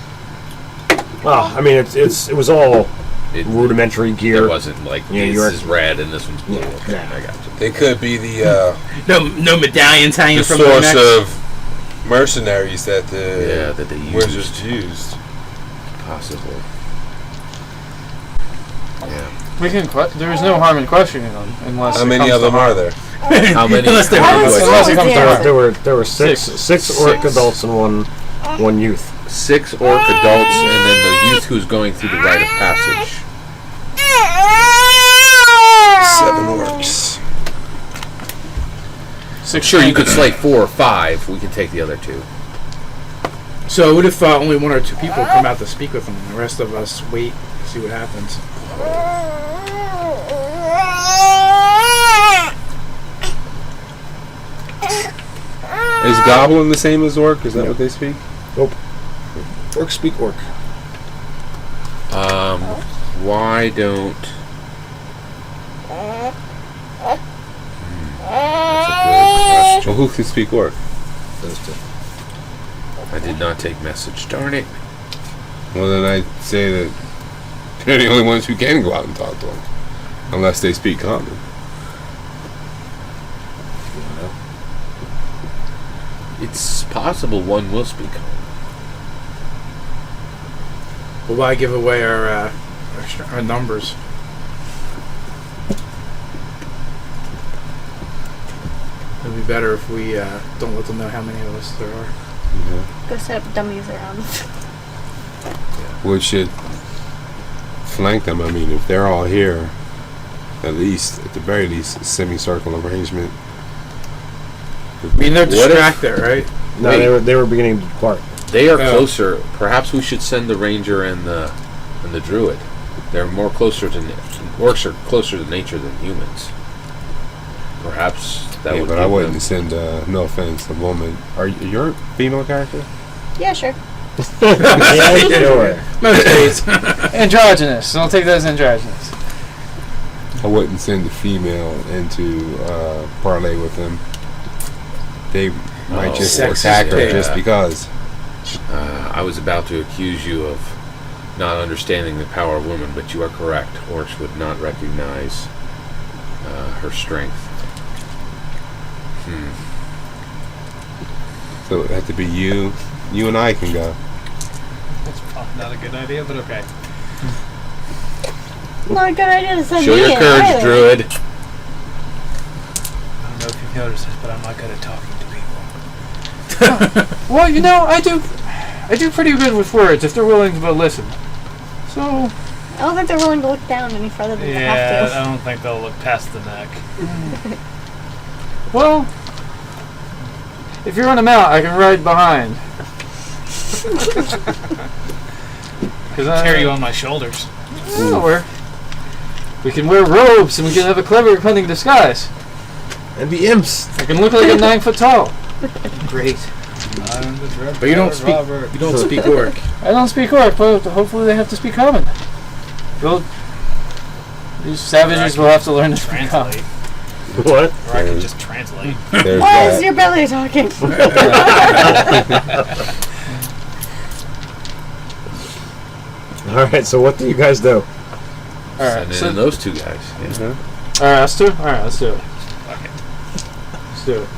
Well, I mean, it was all rudimentary gear. It wasn't like this is red and this one's blue. Okay, I got you. They could be the no medallions hanging from source their necks. of mercenaries that the that they wizards used. Possibly. Yeah. We can. There is no harm in questioning them unless. How many of them are there? How many? Unless they Unless it comes to There were six orc adults and one youth. 6 orc adults, and then the youth who's going through the rite of passage. 7 orcs. Sure, you could slay 4 or 5. We can take the other 2. So what if only 1 or 2 people come out to speak with them, and the rest of us wait, see what happens? Is goblin the same as orc? Is that what they speak? Nope. Orcs speak orc. Why don't... That's a good question. Well, who can speak orc? Those 2. I did not take message, darn it. Well, then I'd say that they're the only ones who can go out and talk to them. Unless they speak common. It's possible one will speak common. Well, why give away our numbers? It'd be better if we don't let them know how many of us there are. Go set up dummies around. We should flank them. I mean, if they're all here, at the very least, a semicircle arrangement. I mean, they're distracted, right? No, they were beginning to depart. They are closer. Perhaps we should send the ranger and the druid. They're more closer to orcs are closer to nature than humans. perhaps that would. But I wouldn't send. No offense, a woman. Are you a female character? Yeah, sure. Yeah, sure. Most days. Androgynous. I'll take that as androgynous. I wouldn't send a female into parlay with them. They might just Sexist attack her pig. just because. I was about to accuse you of not understanding the power of women, but you are correct. Orcs would not recognize her strength. So it had to be you. You and I can go. That's probably not a good idea, but okay. Not a good idea to send Show me your in, courage, either. Druid. I don't know if you've noticed this, but I'm not good at talking to people. Well, you know, I do pretty good with words if they're willing to listen. So, I don't think they're willing to look down any further than they Yeah, have I don't think they'll look past the neck. well, if you run them out, I can ride behind. Because I Carry you on my shoulders. That'll work. We can wear robes and we can have a clever hunting disguise. And be imps. I can look like I'm 9 foot tall. Great. I'm the dread But you don't speak. Robert. You don't speak orc. I don't speak orc, but hopefully they have to speak common. Well, these savages will have to learn to speak common. Translate. What? Or I can just translate. There's Why is that. your belly talking? Alright, so what do you guys do? Alright, Send in those two guys. Yeah. Alright, let's do it. Alright, let's do it. Okay. Let's do it.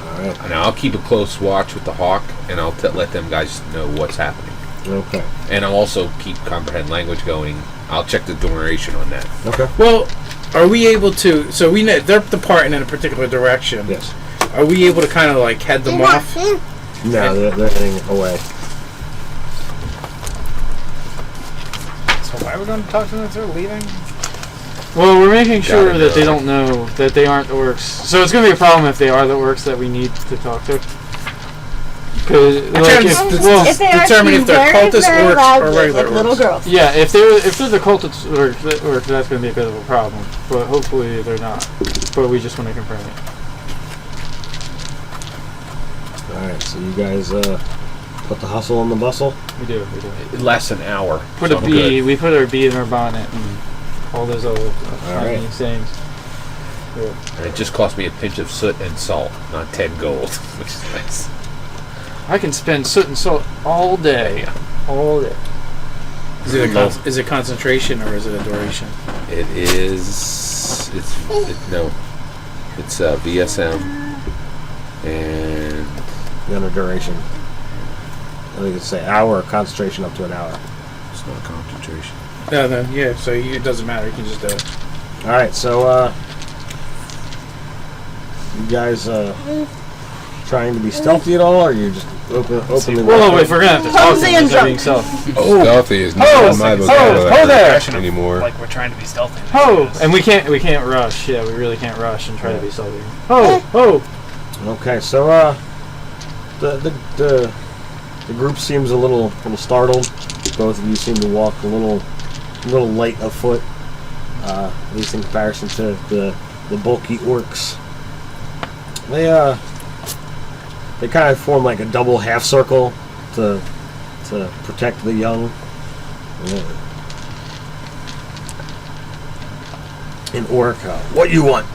Alright, And I'll keep a close watch with the hawk, and I'll let them guys know what's happening. okay. And I'll also keep comprehend language going. I'll check the duration on that. Okay. Well, are we able to? So we know they're departing in a particular direction. Yes. Are we able to kind of like head them off? No, they're heading away. So why are we going to talk to them if they're leaving? Well, we're making sure Gotta that they know. don't know that they aren't orcs. So it's going to be a problem if they are the orcs that we need to talk to. Because, like, If they are determine if they're very, cultist very orcs loud, or regular like little orcs. girls. yeah, if they're the cultists orcs, that's going to be a bit of a problem. But hopefully they're not. But we just want to confirm it. Alright, so you guys put the hustle in the bustle? We do. It lasts an hour. Put so a I'm bee. good. We put our bee in our bonnet and all those other funny Alright. sayings. Yeah. And it just cost me a pinch of soot and salt, not 10 gold, which is nice. I can spend soot and salt all day. All day. Is it is it concentration or is it a duration? It is. It's VSM and The under duration. I think it's say hour concentration up to an hour. it's not concentration. No, yeah. So it doesn't matter. You can just do it. Alright, so you guys trying to be stealthy at all, or you just openly Well, if we're gonna have to talk to Clumsy them, and they're being drunk. self. Stealthy is not Oh, my oh, vocabulary there. anymore. Like we're trying to be stealthy. Oh, and we can't rush. Yeah, we really can't rush and try to be stealthy. Oh. Okay, so the group seems a little startled. Both of you seem to walk a little light of foot, at least in comparison to the bulky orcs. They kind of form like a double half circle to protect the young. An orc, what you want?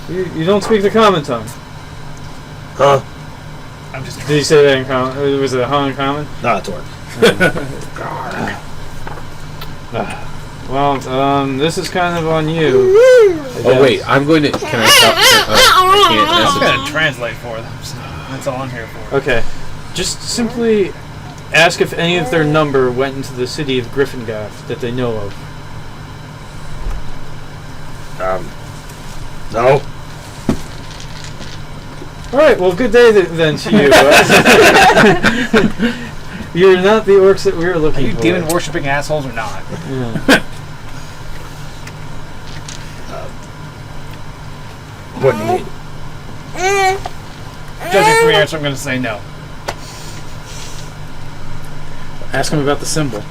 You don't speak the common tongue. Huh? I'm just Did you say that in common? Was it a uncommon? No, it's orc. Well, this is kind of on you. Oh wait, I'm going to. Can I stop? I can't I'm message. gonna translate for them. So that's all I'm here for. Okay. Just simply ask if any of their number went into the city of Gryffindor that they know of. No. Alright, well, good day then to you. You're not the orcs that we were Are looking you for. demon worshipping assholes or not? Yeah. What do you need? Judging from your answer, I'm gonna say no. Ask him about the symbol.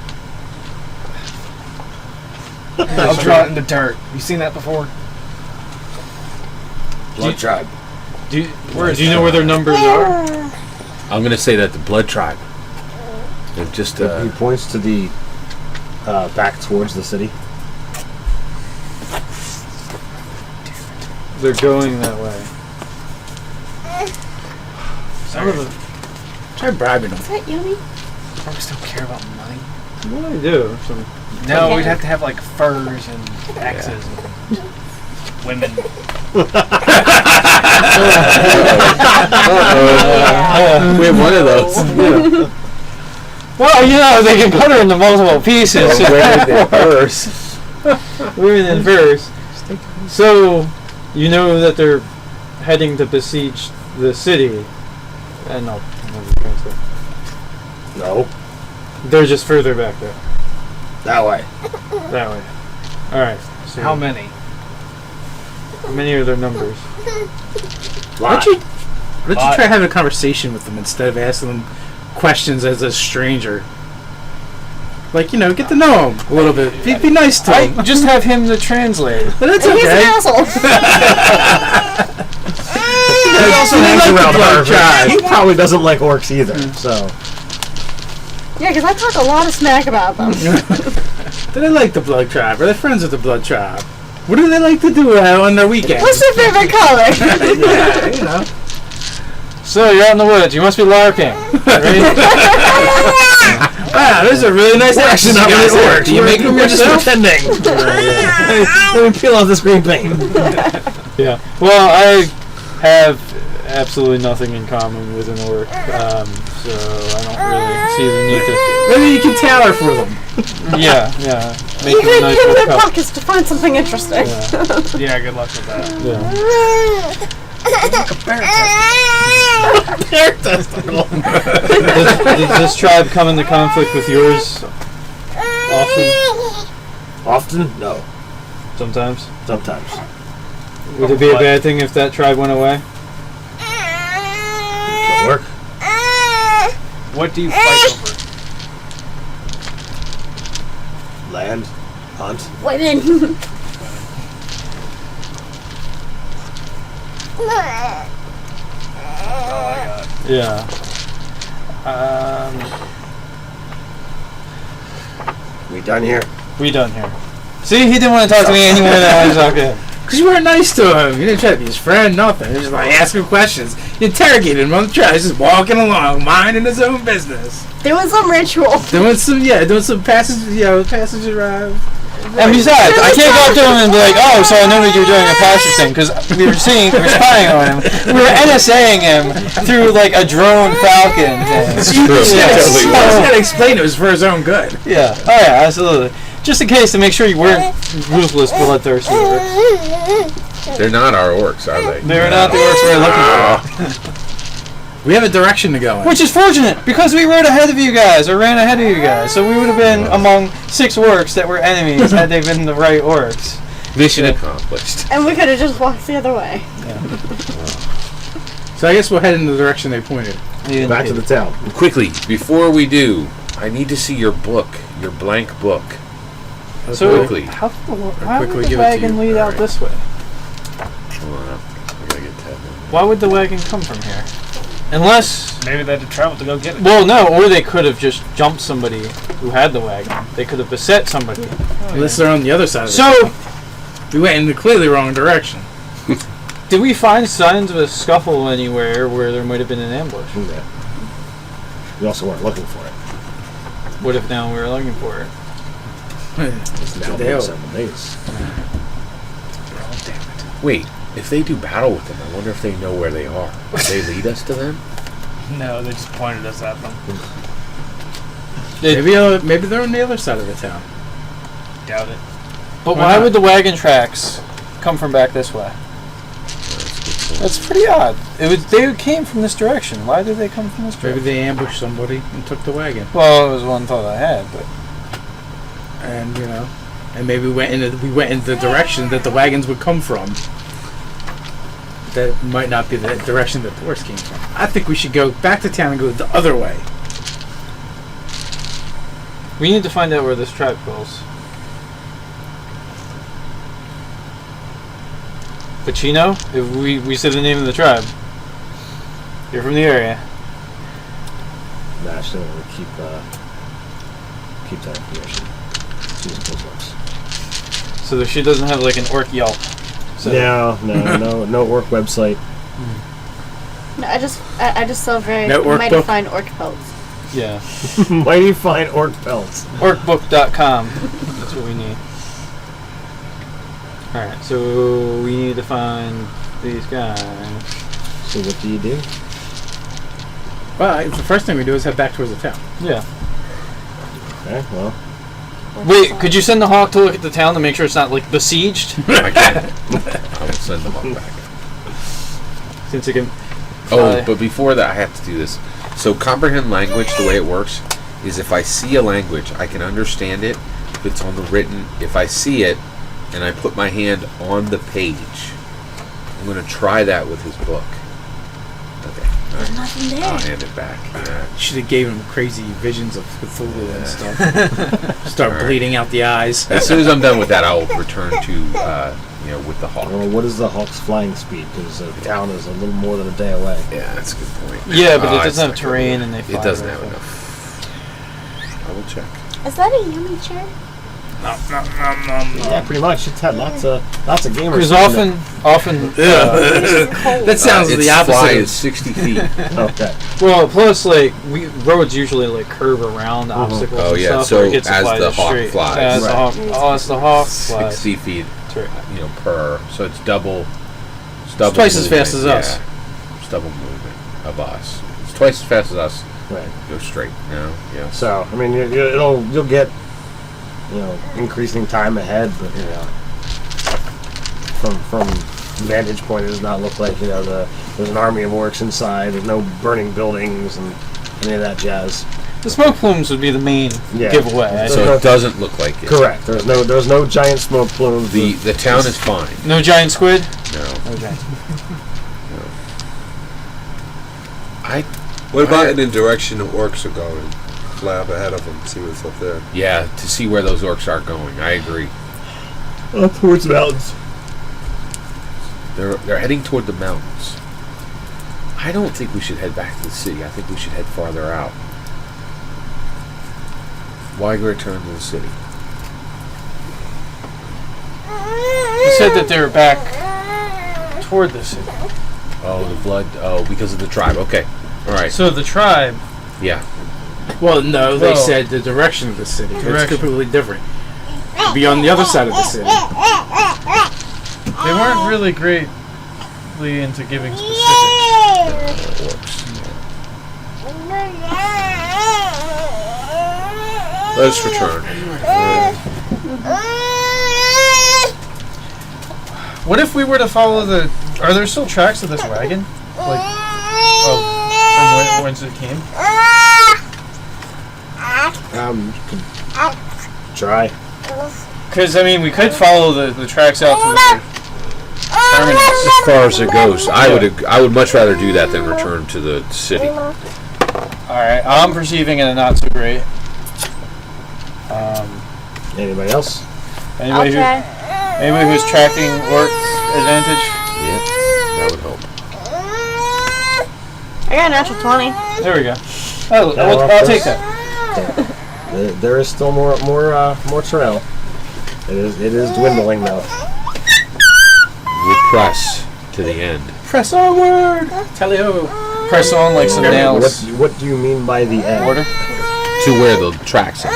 I'll draw it in the dirt. You seen that before? Blood tribe. Do you know where their numbers are? I'm gonna say that the Blood Tribe. They've just He points to the back towards the city. They're going that way. Some of them. Try bribing them. Is that yummy? Orcs don't care about money. Well, they do. Some, No, Okay. we'd have to have like furs and axes and women. we have one of those. well, you know, they can cut her into multiple pieces. Women in furs. Women in furs. So, you know that they're heading to besiege the city. And no, No, they're just further back there. that way. That way. Alright. So How many? how many are their numbers? Why don't you try having a conversation with them instead of asking them questions as a stranger? Like, you know, get to know him a little bit. Be nice to him. I just have him to translate. But that's He's an okay. asshole. He also hangs hangs around around Harvard. He probably doesn't like orcs either. So Yeah, because I talk a lot of smack about them. Do they like the Blood Tribe? Are they friends with the Blood Tribe? What do they like to do on their weekends? What's their favorite color? Yeah, you know. So, you're out in the woods. You must be larping. Right? Wow, this is a really nice action. not really orcs. Do you make them We're just yourself? pretending. Let me peel off this green paint. Yeah. Well, I have absolutely nothing in common with an orc, so I don't really see the need to. Maybe you can tailor for them. Yeah. Make You them a could nice get in little their cup. pockets to find something interesting. Yeah, good luck with that. Yeah. Does this tribe come into conflict with yours often? Often? No. Sometimes. Sometimes. Would it be a bad thing if that tribe went away? Can work. What do you fight over? Land. Hunt. Women. Yeah. We done here? We done here. See, he didn't want to talk to me anymore than I was talking to him. Because you weren't nice to him. You didn't try to be his friend, nothing. You just like ask him questions. You interrogated him on the trail. He's just walking along, minding his own business. Doing some ritual. Doing some passage arrive. And besides, I can't go up to him and be like, oh, so I know that you're doing a passage thing, because we were spying on him. We were NSAing him through, like, a drone falcon thing. It's true. Yeah, Totally he's was. got to explain it was for his own good. Yeah. Oh, yeah, absolutely. Just in case, to make sure you weren't ruthless, bloodthirsty orcs. They're not our orcs, are they? They're not the orcs we're looking for. We have a direction to go in. Which is fortunate, because we rode ahead of you guys, or ran ahead of you guys, so we would have been among 6 orcs that were enemies had they been the right orcs. Mission accomplished. And we could have just walked the other way. So I guess we'll head in the direction they pointed. Back to the town. Quickly, before we do, I need to see your book, your blank book. So, Quickly. why quickly would the give it to wagon you. lead out Alright. this way? Hold on, I gotta get that. Why would the wagon come from here? Unless, Maybe they had to travel to go get it. well, no, or they could have just jumped somebody who had the wagon. They could have beset somebody. Unless they're on the other side of the So, town. We went in the clearly wrong direction. did we find signs of a scuffle anywhere where there might have been an ambush? Yeah. We also weren't looking for it. What if now we were looking for it? It's now Today. been several days. Wait, if they do battle with them, I wonder if they know where they are. Would they lead us to them? No, they just pointed us at them. Maybe they're on the other side of the town. Doubt it. But Why why not? would the wagon tracks come from back this way? That's pretty odd. They came from this direction. Why did they come from this Maybe direction? they ambushed somebody and took the wagon. Well, it was one thought I had, but And and maybe we went in the direction that the wagons would come from. That might not be the direction that the horse came from. I think we should go back to town and go the other way. we need to find out where this tribe goes. But if we said the name of the tribe. You're from the area. Nah, she doesn't really keep that information. She just pulls ups. So she doesn't have like an orc Yelp. So. No orc website. No, I just saw very No orc might book? find orc pelts. Yeah. Why do you find orc pelts? Orcbook.com. That's what we need. Alright, so we need to find these guys. So what do you do? Well, the first thing we do is head back towards the town. Yeah. Okay, well. Wait, could you send the hawk to look at the town to make sure it's not like besieged? I can. I will send them all back. Since it can. But before that, I have to do this. So comprehend language, the way it works, is if I see a language, I can understand it if it's on the written. If I see it, and I put my hand on the page, I'm going to try that with his book. Okay. There's nothing there. I'll hand it back. Yeah. Should have gave him crazy visions of Cthulhu and stuff. Start bleeding out the eyes. As soon as I'm done with that, I'll return to, with the hawk. Well, what is the hawk's flying speed? Because the town is a little more than a day away. Yeah, that's a good point. Yeah, but it doesn't it's have not terrain good. and they fly. It doesn't right have there. enough. I will check. Is that a yummy chair? Yeah, pretty much. It's had lots of gamers. Because often. That sounds its the opposite. fly is 60 feet. Okay. Well, plus roads usually like curve around obstacles. Oh, and yeah, stuff, so where it gets to as fly the just hawk straight. flies. As the Right. hawk. Oh, it's the hawk flies. 60 feet, That's right. per. So it's double. It's twice as fast as movement, us. Yeah. It's double movement of us. It's twice as fast as us. Right. Go straight. No. Yeah. So, I mean, you'll get, increasing time ahead, but from vantage point, it does not look like there's an army of orcs inside. There's no burning buildings and any of that jazz. The smoke plumes would be the main giveaway. So it doesn't look like it. Correct. There's no giant smoke plumes. The town is fine. No giant squid. No. No giant. What about in the direction the orcs are going? Fly up ahead of them, see what's up there. Yeah, to see where those orcs are going. I agree. Up towards the mountains. They're heading toward the mountains. I don't think we should head back to the city. I think we should head farther out. Why return to the city? You said that they were back toward the city. Oh, the blood. Oh, because of the tribe. Okay. All right. So the tribe. Yeah. Well, no, they Well, said the direction of the city. It's direction. completely different. Be on the other side of the city. They weren't really greatly into giving specifics. Let us return. What if we were to follow the? Are there still tracks of this wagon? Like, from whence it came? Could try. Because we could follow the tracks out to the terminus. As far as it goes, I would much rather do that than return to the city. All right, I'm perceiving it not so great. Anybody else? Anybody I'll try. who's tracking work advantage? Yeah, that would help. I got a natural 20. There we go. I'll take that. There is still more trail. It is dwindling though. We press to the end. Press onward! Tally-ho! Press on like some nails. What do you mean by the end? Order To where the tracks are.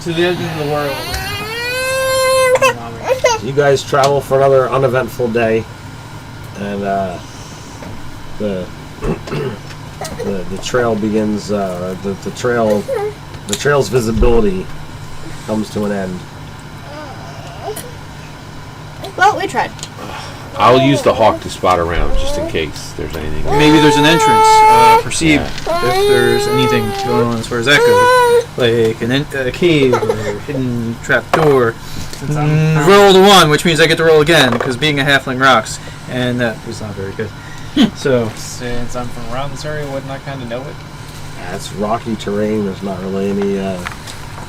to the edge of the world. You guys travel for another uneventful day, and the trail begins. The trail's visibility comes to an end. Well, we tried. I'll use the hawk to spot around just in case there's anything. Maybe there's an entrance. Perceive if there's anything going on as far as that goes, like a cave or a hidden trap door. Roll the 1, which means I get to roll again because being a halfling rocks, and that was not very good. So Since I'm from around this area, wouldn't I kind of know it? Yeah, it's rocky terrain. There's not really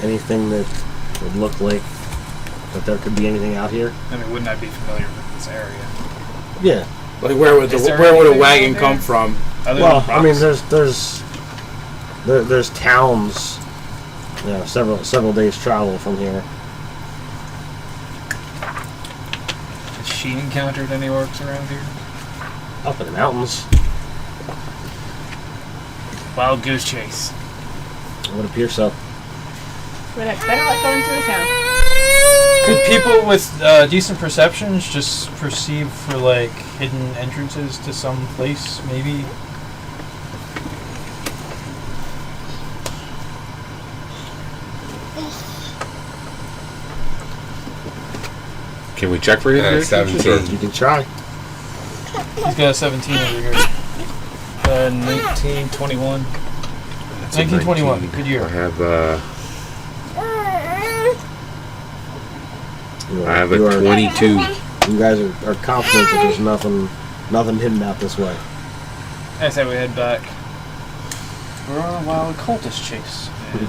anything that would look like that there could be anything out here. I mean, wouldn't I be familiar with this area? Yeah. Like where would Is there a anything wagon out come there? from? Other Well, than I mean, rocks? there's towns, several days travel from here. Has she encountered any orcs around here? Up in the mountains, Wild goose chase. it would appear so. But I better like going to the town. Could people with decent perceptions just perceive for like hidden entrances to some place, maybe? Can we check for him? 17. You can try. He's got a 17 over here. 1921. 1921. Good year. I have You I have you a 22. You guys are confident that there's nothing hidden out this way. I say we head back. We're on a wild cultist chase. We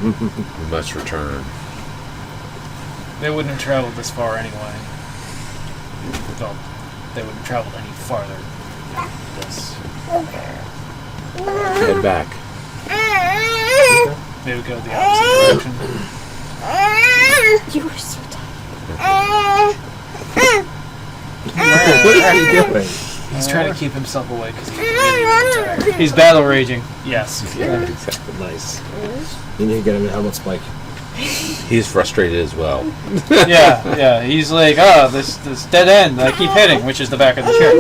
must return. They wouldn't have traveled this far anyway. Well, they wouldn't have traveled any farther. This. Head back. They would go the opposite direction. You were so tired. What is he doing? He's trying to keep himself awake because he's really tired. He's battle raging. Yes. Nice. You need to get him a helmet spike. He's frustrated as well. Yeah. He's like, this dead end that I keep hitting, which is the back of the chair.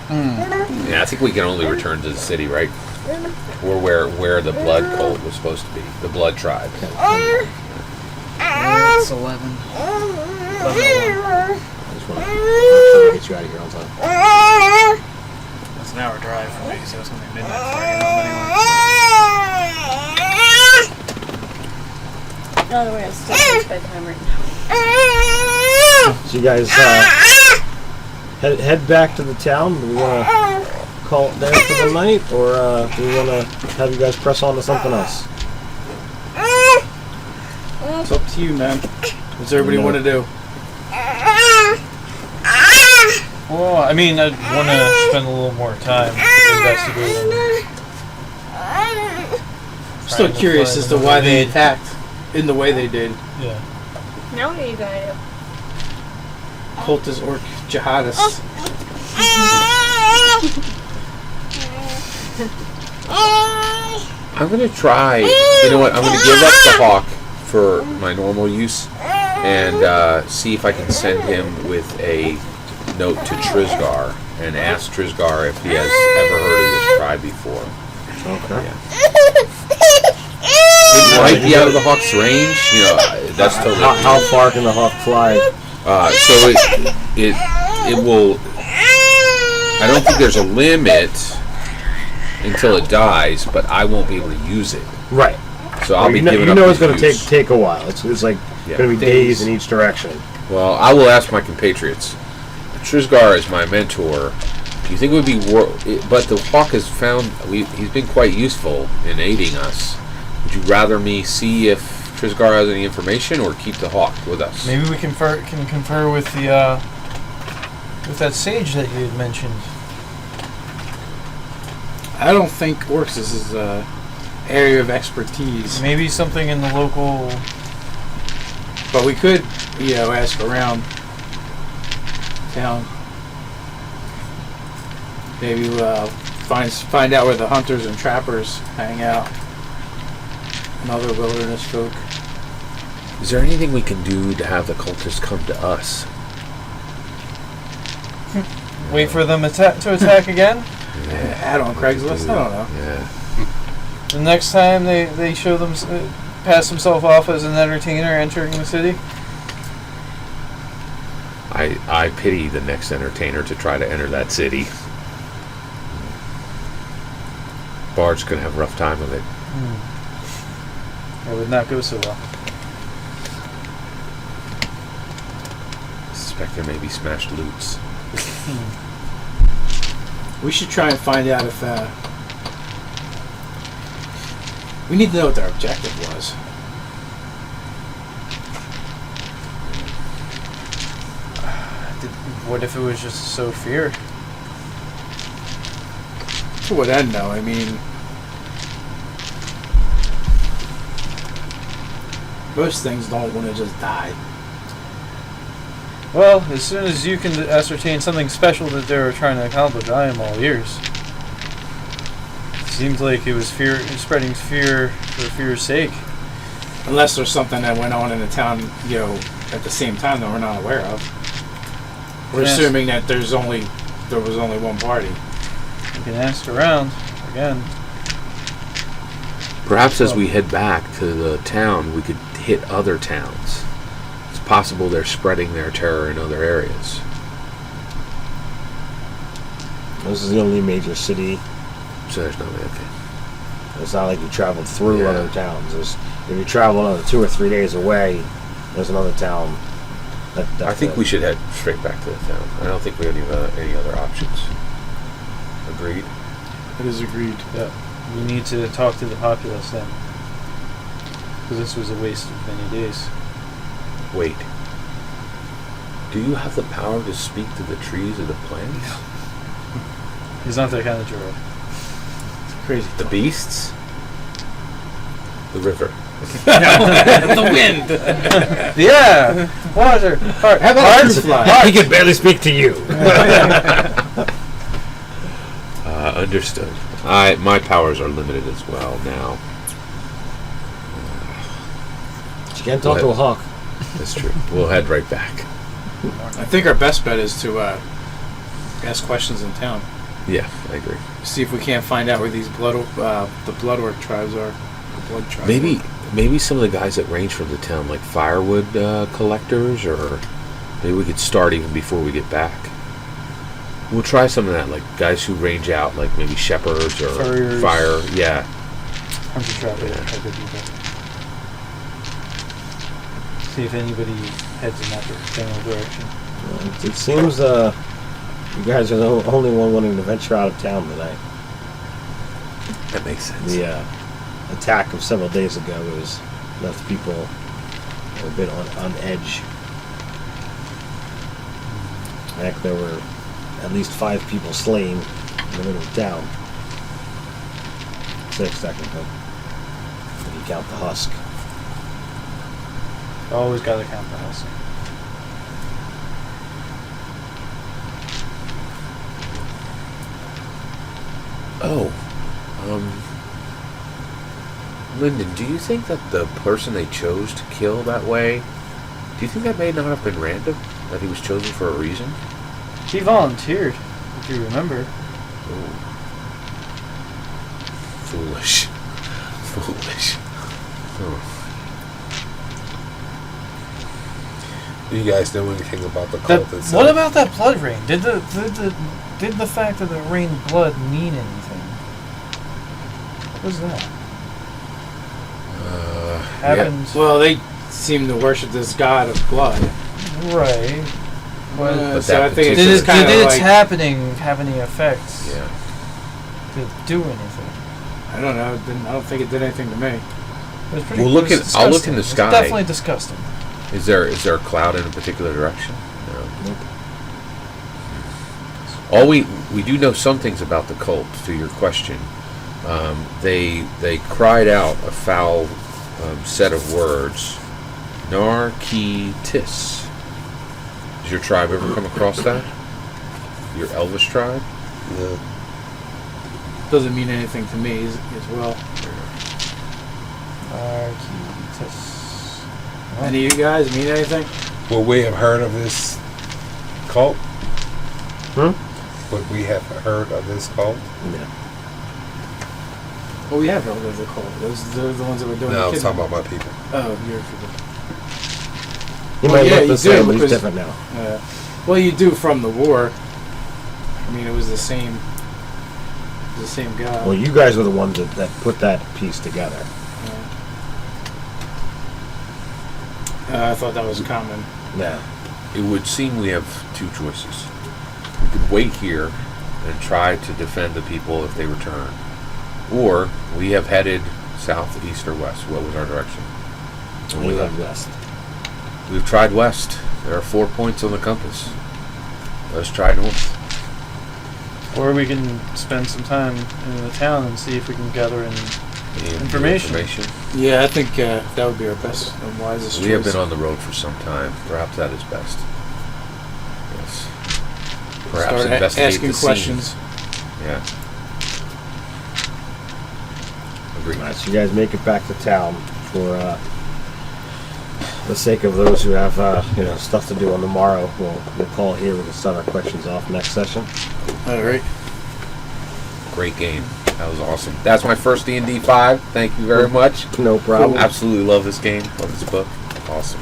Yeah, I think we can only return to the city, right? Or where the blood cult was supposed to be. The blood tribe. It's 11. 11:01. I just want to get you out of here on time. It's an hour drive for me, so it's going to be midnight before I get home anyway. No, we're still past bedtime right now. So you guys head back to the town. Do we want to call it there for the night, or do we want to have you guys press on to something else? It's up to you, man. What's everybody want to do? Well, I mean, I'd want to spend a little more time investigating. I'm still curious as to why they attacked in the way they did. Yeah. Now what are you going to do? Cultist orc jihadists. I'm gonna try. You know what? I'm gonna give up the hawk for my normal use and see if I can send him with a note to Trisgar and ask Trisgar if he has ever heard of this tribe before. Okay. It might be out of the hawk's range. You know, that's totally. How far can the hawk fly? So it will. I don't think there's a limit until it dies, but I won't be able to use it. Right. So I'll be giving you up. know it's the going to use. take a while. It's like Yeah. going to be days in each direction. Well, I will ask my compatriots. Trisgar is my mentor. Do you think it would be but the hawk has found he's been quite useful in aiding us. Would you rather me see if Trisgar has any information or keep the hawk with us? Maybe we can confer with the with that sage that you had mentioned. I don't think orcs is his area of expertise, Maybe something in the local. but we could, ask around town. Maybe find out where the hunters and trappers hang out, and other wilderness folk. Is there anything we can do to have the cultists come to us? Wait for them to attack again. Add on Craigslist. I don't know. Yeah. The next time they show them pass himself off as an entertainer entering the city. I pity the next entertainer to try to enter that city. Bard's gonna have a rough time with it. It would not go so well. I suspect there may be smashed loots. We should try and find out if We need to know what their objective was. What if it was just to sow fear? To what end, though? I mean, most things don't want to just die. Well, as soon as you can ascertain something special that they were trying to accomplish, I am all ears. Seems like it was fear, spreading fear for fear's sake. Unless there's something that went on in the town, at the same time that we're not aware of. We're assuming that there was only one party. You can ask around again. Perhaps as we head back to the town, we could hit other towns. It's possible they're spreading their terror in other areas. This is the only major city. So there's no way. Okay. It's not like you traveled through other towns. If you travel another 2 or 3 days away, there's another town. I think we should head straight back to the town. I don't think we have any other options. Agreed? It is agreed. Yeah. We need to talk to the populace then. Because this was a waste of many days. Wait. Do you have the power to speak to the trees or the plants? No. He's not that kind of droid. It's crazy. The beasts? The river. The wind. Yeah. Water. Heart. How about a true fly? He can barely speak to you. Understood. My powers are limited as well now. You can't talk to a hawk. That's true. We'll head right back. I think our best bet is to ask questions in town. Yeah, I agree. See if we can't find out where these the blood orc tribes are. The blood tribes. Maybe some of the guys that range from the town, like firewood collectors, or maybe we could start even before we get back. We'll try some of that, like guys who range out, like maybe shepherds or Furriers. fire. Yeah. Hunter trapper type of people. See if anybody heads in that general direction. It seems you guys are the only one wanting to venture out of town tonight. That makes sense. The attack of several days ago has left people a bit on edge. Heck, there were at least 5 people slain in the middle of town. 6 technically, if you count the husk. Always gotta count the house. Oh. Lyndon, do you think that the person they chose to kill that way, do you think that may not have been random? That he was chosen for a reason? He volunteered, if you remember. Ooh. Foolish. Oh. Do you guys know anything about the cult itself? What about that blood rain? Did the fact that it rained blood mean anything? What was that? Happens. Well, they seem to worship this god of blood. Right. But So I think it's Did just kind of its like, happening have any effects? Yeah. Did it do anything? I don't know. I don't think it did anything to me. It was pretty. Well, I'll look in the sky. It's definitely disgusting. Is there a cloud in a particular direction? No. All we do know some things about the cult. To your question, they cried out a foul set of words. Nardarchy. Does your tribe ever come across that? Your Elvish tribe? No. Doesn't mean anything to me as well. Any of you guys mean anything? Would we have heard of this cult? Hmm? Would we have heard of this cult? Yeah. Well, we have heard of the cult. They're the ones that were doing No, I the was kidnapping. talking about my people. Oh, you're people. He Well, might yeah, look you the same, do, but he's because- different now. Well, you do from the war. I mean, it was the same guy. Well, you guys were the ones that put that piece together. I thought that was common. Yeah. It would seem we have 2 choices. We could wait here and try to defend the people if they return. Or we have headed south, east, or west? What was our direction? We went west. We've tried west. There are 4 points on the compass. Let's try north. Or we can spend some time in the town and see if we can gather in information. Yeah, I think that would be our best and wisest We have choice. been on the road for some time. Perhaps that is best. Yes. Perhaps Start investigate asking the questions. scenes. Yeah. Agreed. Alright, so you guys make it back to town for the sake of those who have stuff to do on the morrow. We'll call it here. We can start our questions off next session. All right. Great game. That was awesome. That's my first D&D 5. Thank you very much. No problem. Absolutely love this game. Love this book. Awesome.